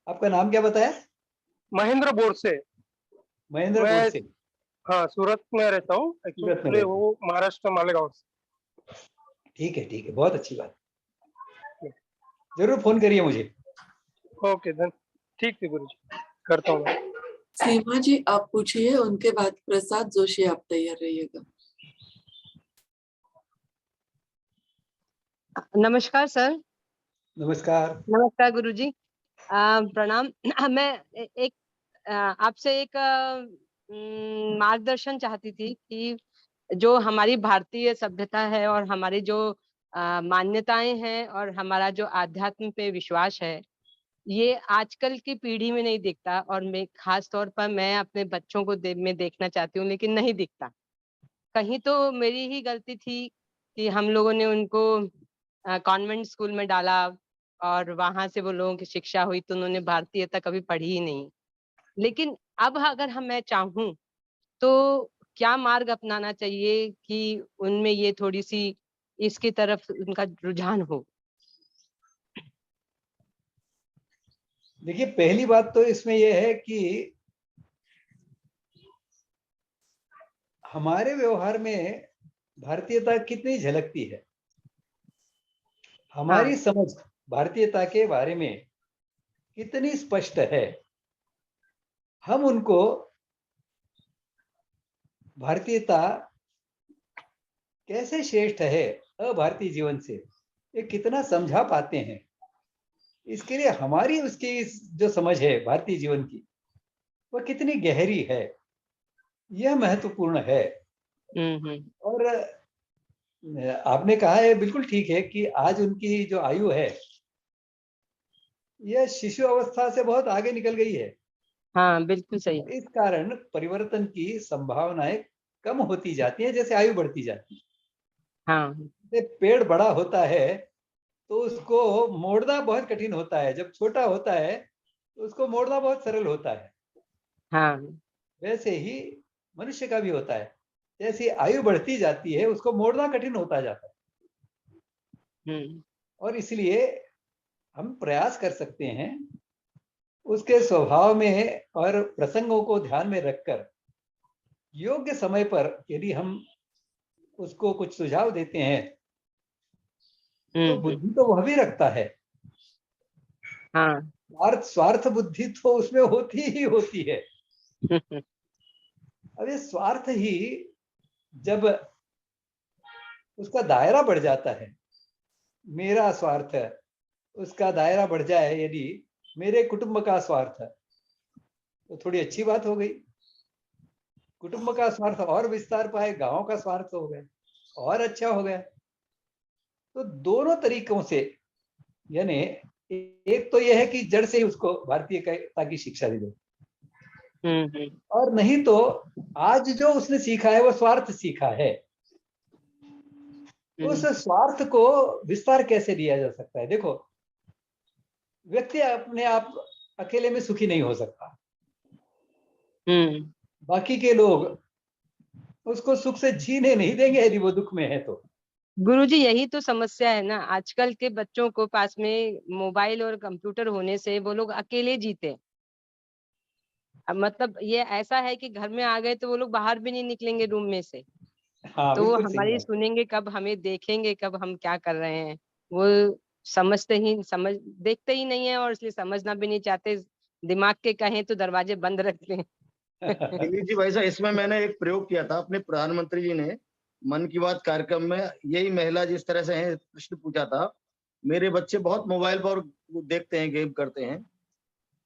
Speaker 2: आपका नाम क्या बताया?
Speaker 6: महेंद्र बोर से।
Speaker 2: महेंद्र बोर से।
Speaker 6: हाँ, सूरत में रहता हूँ, एक्चुअली वो महाराष्ट्र मालेगांव से।
Speaker 2: ठीक है, बहुत अच्छी बात, जरूर फोन करिए मुझे।
Speaker 6: ओके, ठीक है गुरु जी, करता हूँ।
Speaker 1: सीमा जी आप पूछिए, उनके बाद प्रसाद जोशी, आप तैयार रहिएगा।
Speaker 7: नमस्कार सर।
Speaker 2: नमस्कार।
Speaker 7: नमस्कार गुरुजी। प्रणाम। मैं एक आपसे एक मार्गदर्शन चाहती थी कि जो हमारी भारतीय सभ्यता है और हमारी जो मान्यताएं हैं और हमारा जो आध्यात्म पे विश्वास है, ये आजकल की पीढ़ी में नहीं दिखता, और मैं खास तौर पर मैं अपने बच्चों को में देखना चाहती हूँ, लेकिन नहीं दिखता। कहीं तो मेरी ही गलती थी कि हम लोगों ने उनको कॉन्वेंट स्कूल में डाला और वहां से वो लोगों की शिक्षा हुई, तो उन्होंने भारतीयता कभी पढ़ी ही नहीं। लेकिन अब अगर मैं चाहूँ तो क्या मार्ग अपनाना चाहिए कि उनमें ये थोड़ी सी इसकी तरफ उनका रुझान हो?
Speaker 2: देखिए, पहली बात तो इसमें यह है कि हमारे व्यवहार में भारतीयता कितनी झलकती है। हमारी
Speaker 7: हाँ।
Speaker 2: समझ भारतीयता के बारे में कितनी स्पष्ट है। हम उनको भारतीयता कैसे श्रेष्ठ है अभारतीय जीवन से, ये कितना समझा पाते हैं। इसके लिए हमारी उसकी जो समझ है भारतीय जीवन की, वह कितनी गहरी है, यह महत्वपूर्ण है। और आपने कहा है, बिल्कुल ठीक है कि आज उनकी जो आयु है, यह शिशु अवस्था से बहुत आगे निकल गई है।
Speaker 7: हाँ, बिल्कुल सही।
Speaker 2: इस कारण परिवर्तन की संभावनाएं कम होती जाती हैं जैसे आयु बढ़ती जाती है।
Speaker 7: हाँ।
Speaker 2: पेड़ बड़ा होता है तो उसको मोड़ना बहुत कठिन होता है, जब छोटा होता है तो उसको मोड़ना बहुत सरल होता है।
Speaker 7: हाँ।
Speaker 2: वैसे ही मनुष्य का भी होता है, जैसी आयु बढ़ती जाती है उसको मोड़ना कठिन होता जाता है। और इसलिए हम प्रयास कर सकते हैं उसके स्वभाव में और प्रसंगों को ध्यान में रखकर योग्य समय पर यदि हम उसको कुछ सुझाव देते हैं तो बुद्धि तो वह भी रखता है।
Speaker 7: हाँ।
Speaker 2: स्वार्थ बुद्धि तो उसमें होती ही होती है। अब ये स्वार्थ ही जब उसका दायरा बढ़ जाता है, मेरा स्वार्थ है, उसका दायरा बढ़ जाए, यदि मेरे कुटुंब का स्वार्थ है, तो थोड़ी अच्छी बात हो गई। कुटुंब का स्वार्थ और विस्तार पाए, गांव का स्वार्थ हो गया और अच्छा हो गया। तो दोनों तरीकों से, यानी एक तो यह है कि जड़ से ही उसको भारतीयता की शिक्षा दे दो, और नहीं तो आज जो उसने सीखा है वो स्वार्थ सीखा है, उस स्वार्थ को विस्तार कैसे दिया जा सकता है। देखो, व्यक्ति अपने आप अकेले में सुखी नहीं हो सकता। बाकी के लोग उसको सुख से जीने नहीं देंगे यदि वो दुख में है तो।
Speaker 7: गुरुजी, यही तो समस्या है ना, आजकल के बच्चों को पास में मोबाइल और कंप्यूटर होने से वो लोग अकेले जीते हैं। अब मतलब ये ऐसा है कि घर में आ गए तो वो लोग बाहर भी नहीं निकलेंगे रूम में से।
Speaker 2: हाँ,
Speaker 7: तो वो
Speaker 2: बिल्कुल सही
Speaker 7: हमारी
Speaker 2: बात।
Speaker 7: सुनेंगे कब, हमें देखेंगे कब हम क्या कर रहे हैं। वो देखते ही नहीं है, और इसलिए समझना भी नहीं चाहते। दिमाग के कहें तो दरवाजे बंद रखते हैं।
Speaker 3: दिलीप जी, भाई साहब, इसमें मैंने एक प्रयोग किया था। अपने प्रधानमंत्री जी ने मन की बात कार्यक्रम में यही महिला जिस तरह से है प्रश्न पूछा था, मेरे बच्चे बहुत मोबाइल पर देखते हैं, गेम करते हैं।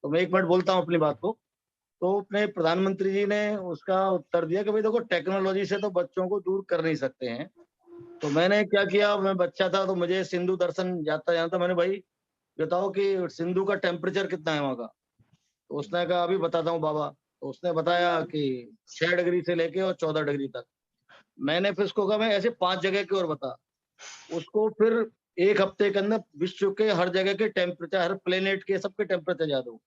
Speaker 3: तो मैं 1 मिनट बोलता हूँ अपनी बात को। तो अपने प्रधानमंत्री जी ने उसका उत्तर दिया कि भाई देखो, टेक्नोलॉजी से तो बच्चों को दूर कर नहीं सकते हैं। तो मैंने क्या किया, मैं बच्चा था तो मुझे सिंधु दर्शन जाता जाता मैंने, भाई बताओ कि सिंधु का टेम्परेचर कितना है वहां का। तो उसने कहा अभी बताता हूँ बाबा। तो उसने बताया कि 6 डिग्री से लेके और 14 डिग्री तक। मैंने फिर उसको कहा मैं ऐसे 5 जगह की और बता। उसको फिर 1 हफ्ते के अंदर विश्व के हर जगह के टेम्परेचर, हर प्लेनेट के सबके टेम्परेचर याद हो।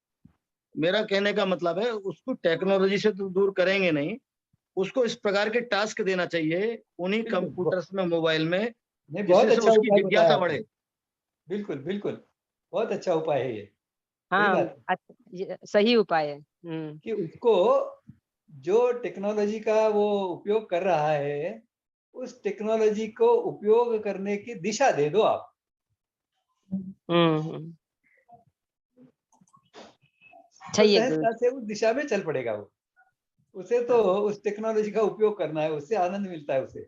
Speaker 3: मेरा कहने का मतलब है, उसको टेक्नोलॉजी से तो दूर करेंगे नहीं, उसको इस प्रकार के टास्क देना चाहिए उन्हीं कंप्यूटर्स में, मोबाइल में,
Speaker 2: नहीं, बहुत
Speaker 3: जिससे
Speaker 2: अच्छा
Speaker 3: उसकी
Speaker 2: उपाय बताया
Speaker 3: जिज्ञासा
Speaker 2: आपने।
Speaker 3: बढ़े।
Speaker 2: बिल्कुल बिल्कुल, बहुत अच्छा उपाय है ये। सही
Speaker 7: हाँ,
Speaker 2: बात
Speaker 7: ये सही उपाय है।
Speaker 2: कि उसको जो टेक्नोलॉजी का वो उपयोग कर रहा है, उस टेक्नोलॉजी को उपयोग करने की दिशा दे दो आप। तो
Speaker 7: सही है गुरु।
Speaker 2: सहजता से उस दिशा में चल पड़ेगा वो। उसे तो उस टेक्नोलॉजी का उपयोग करना है, उससे आनंद मिलता है उसे।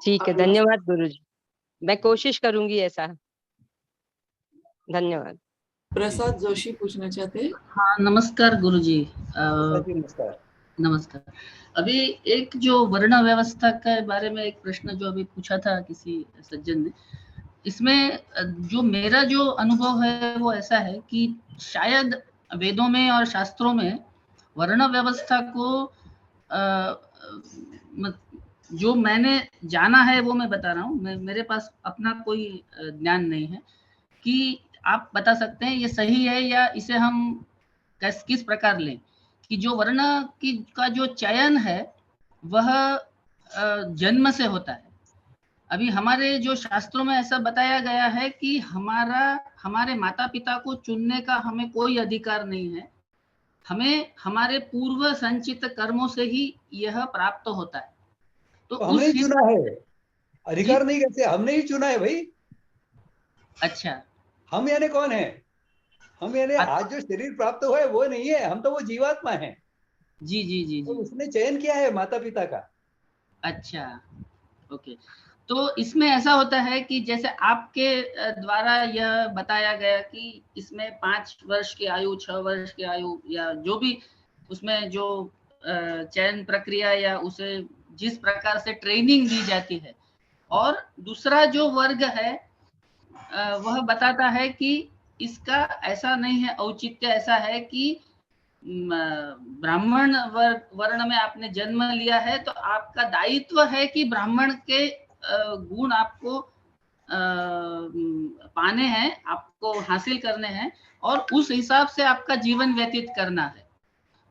Speaker 7: ठीक है, धन्यवाद गुरु जी। मैं कोशिश करूंगी ऐसा। धन्यवाद।
Speaker 1: प्रसाद जोशी पूछना चाहते हैं।
Speaker 8: हाँ, नमस्कार गुरुजी।
Speaker 2: जी नमस्कार।
Speaker 8: नमस्कार। अभी एक जो वर्ण व्यवस्था के बारे में एक प्रश्न जो अभी पूछा था किसी सज्जन ने, इसमें जो मेरा जो अनुभव है वो ऐसा है कि शायद वेदों में और शास्त्रों में वर्ण व्यवस्था को जो मैंने जाना है वो मैं बता रहा हूँ, मेरे पास अपना कोई ज्ञान नहीं है, कि आप बता सकते हैं ये सही है या इसे हम किस प्रकार लें, कि जो वर्ण का जो चयन है वह जन्म से होता है। अभी हमारे जो शास्त्रों में ऐसा बताया गया है कि हमारे माता पिता को चुनने का हमें कोई अधिकार नहीं है, हमें हमारे पूर्व संचित कर्मों से ही यह प्राप्त होता है। तो
Speaker 2: हमने ही चुना है, अधिकार नहीं कैसे, हमने ही चुना है भाई।
Speaker 8: अच्छा,
Speaker 2: हम यानी कौन है? हम यानी आज जो शरीर प्राप्त हुआ है वो नहीं है, हम तो वो जीवात्मा है।
Speaker 8: जी जी जी
Speaker 2: तो
Speaker 8: जी।
Speaker 2: उसने चयन किया है माता पिता का।
Speaker 8: अच्छा, ओके। तो इसमें ऐसा होता है कि जैसे आपके द्वारा यह बताया गया कि इसमें 5 वर्ष की आयु, 6 वर्ष की आयु, या जो भी उसमें जो चयन प्रक्रिया या उसे जिस प्रकार से ट्रेनिंग दी जाती है, और दूसरा जो वर्ग है वह बताता है कि इसका ऐसा नहीं है, औचित्य ऐसा है कि ब्राह्मण वर्ण में आपने जन्म लिया है तो आपका दायित्व है कि ब्राह्मण के गुण आपको पाने हैं, आपको हासिल करने हैं, और उस हिसाब से आपका जीवन व्यतीत करना है।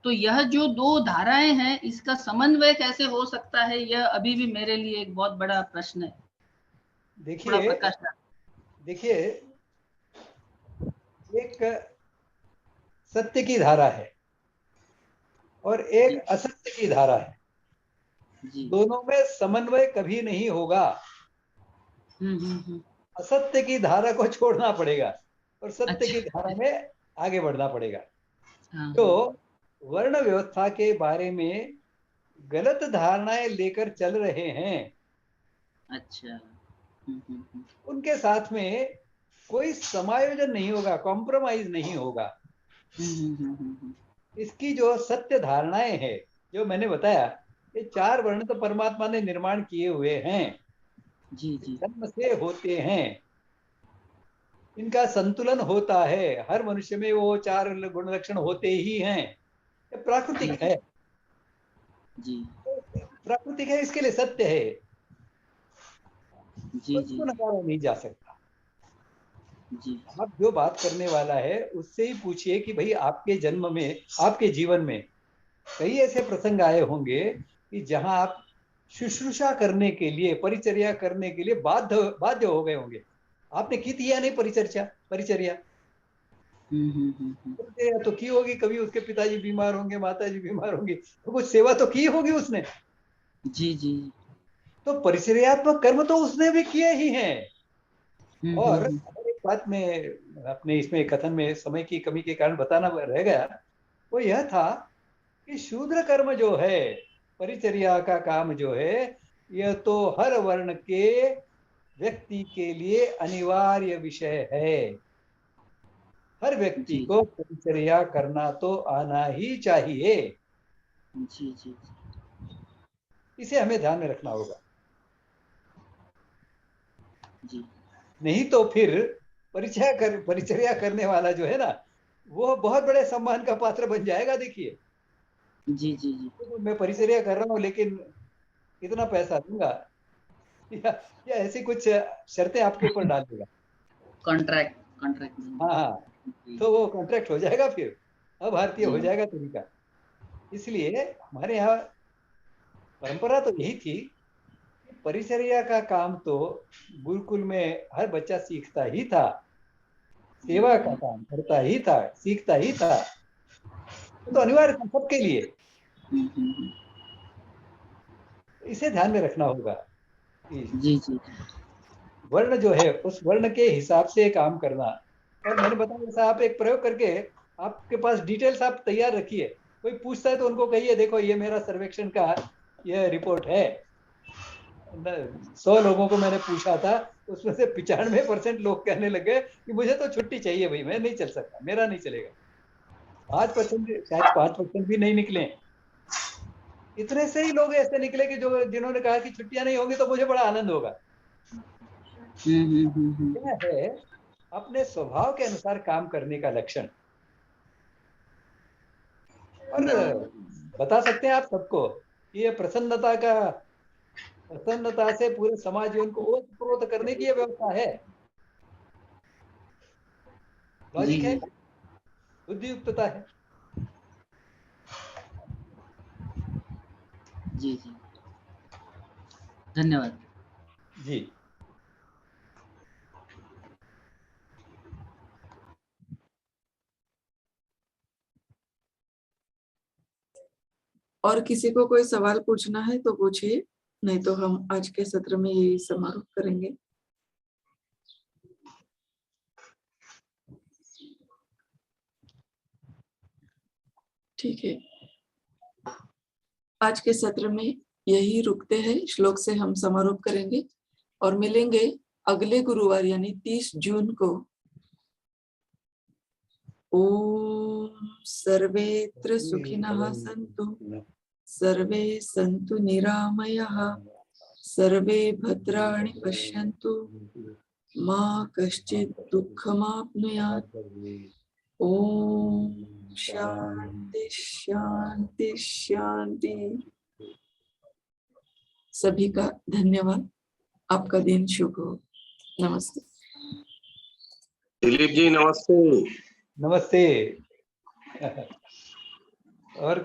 Speaker 8: तो यह जो दो धाराएं हैं, इसका समन्वय कैसे हो सकता है, यह अभी भी मेरे लिए एक बहुत बड़ा प्रश्न है।
Speaker 2: देखिए एक सत्य की धारा है और एक असत्य की धारा है, दोनों में समन्वय कभी नहीं होगा। असत्य की धारा को छोड़ना पड़ेगा और सत्य की धारा में आगे बढ़ना पड़ेगा। तो वर्ण व्यवस्था के बारे में गलत धारणाएं लेकर चल रहे हैं,
Speaker 8: अच्छा,
Speaker 2: उनके साथ में कोई समायोजन नहीं होगा, कॉम्प्रोमाइज नहीं होगा। इसकी जो सत्य धारणाएं हैं जो मैंने बताया, ये 4 वर्ण तो परमात्मा ने निर्माण किए हुए हैं,
Speaker 8: जी जी,
Speaker 2: जन्म से होते हैं, इनका संतुलन होता है, हर मनुष्य में वो 4 गुण लक्षण होते ही हैं, ये प्राकृतिक है
Speaker 8: जी,
Speaker 2: प्राकृतिक है, इसके लिए सत्य है,
Speaker 8: जी जी,
Speaker 2: नकारा नहीं जा सकता।
Speaker 8: जी।
Speaker 2: आप जो बात करने वाला है उससे ही पूछिए कि भाई आपके जन्म में, आपके जीवन में कई ऐसे प्रसंग आए होंगे कि जहां आप शुश्रूषा करने के लिए, परिचर्या करने के लिए बाध्य हो गए होंगे। आपने की थी या नहीं परिचर्या तो की होगी, कभी उसके पिताजी बीमार होंगे, माताजी बीमार होंगे, तो कुछ सेवा तो की होगी उसने।
Speaker 8: जी जी।
Speaker 2: तो परिचर्यात्मक कर्म तो उसने भी किए ही हैं। और एक बात में अपने इसमें कथन में समय की कमी के कारण बताना रह गया, वो यह था कि शूद्र कर्म जो है, परिचर्या का काम जो है, यह तो हर वर्ण के व्यक्ति के लिए अनिवार्य विषय है। हर व्यक्ति को परिचर्या करना तो आना ही चाहिए।
Speaker 8: जी जी,
Speaker 2: इसे हमें ध्यान में रखना होगा।
Speaker 8: जी।
Speaker 2: नहीं तो फिर परिचर्या करने वाला जो है ना, वो बहुत बड़े सम्मान का पात्र बन जाएगा। देखिए,
Speaker 8: जी जी जी,
Speaker 2: तो मैं परिचर्या कर रहा हूँ लेकिन इतना पैसा दूंगा, या ऐसी कुछ शर्तें आपके ऊपर डाल देगा,
Speaker 8: कॉन्ट्रैक्ट।
Speaker 2: हाँ, तो वो कॉन्ट्रैक्ट हो जाएगा, फिर अभारतीय हो जाएगा तरीका। इसलिए हमारे यहाँ परंपरा तो यही थी, परिचर्या का काम तो गुरुकुल में हर बच्चा सीखता ही था, सेवा का काम करता ही था, सीखता ही था, तो अनिवार्य था सबके लिए। इसे ध्यान में रखना होगा कि
Speaker 8: जी जी,
Speaker 2: वर्ण जो है उस वर्ण के हिसाब से काम करना। और मैंने बताया जैसा आप एक प्रयोग करके आपके पास डिटेल्स आप तैयार रखिए, कोई पूछता है तो उनको कहिए देखो ये मेरा सर्वेक्षण का यह रिपोर्ट है, 100 लोगों को मैंने पूछा था, उसमें से 95% लोग कहने लगे कि मुझे तो छुट्टी चाहिए भाई, मैं नहीं चल सकता, मेरा नहीं चलेगा। 5% शायद 5% भी नहीं निकले। इतने से ही लोग ऐसे निकले कि जो जिन्होंने कहा कि छुट्टियां नहीं होंगी तो मुझे बड़ा आनंद होगा। यह है अपने स्वभाव के अनुसार काम करने का लक्षण। और बता सकते हैं आप सबको कि ये प्रसन्नता से पूरे समाज जीवन को ओतप्रोत करने की यह व्यवस्था है। लॉजिक है, बुद्धियुक्तता है।
Speaker 8: जी जी, धन्यवाद
Speaker 2: जी।
Speaker 1: और किसी को कोई सवाल पूछना है तो पूछिए, नहीं तो हम आज के सत्र में यही समारोह करेंगे। ठीक है, आज के सत्र में यही रुकते हैं, श्लोक से हम समारोह करेंगे और मिलेंगे अगले गुरुवार यानी 30 जून को। ओम सर्वेत्र सुखिनः सन्तु, सर्वे सन्तु निरामयाः, सर्वे भद्राणि पश्यन्तु, मा कश्चित् दुःखमाप्नुयात्। ओम शांति शांति शांति। सभी का धन्यवाद। आपका दिन शुभ हो। नमस्ते।
Speaker 9: दिलीप जी नमस्ते।
Speaker 2: नमस्ते। और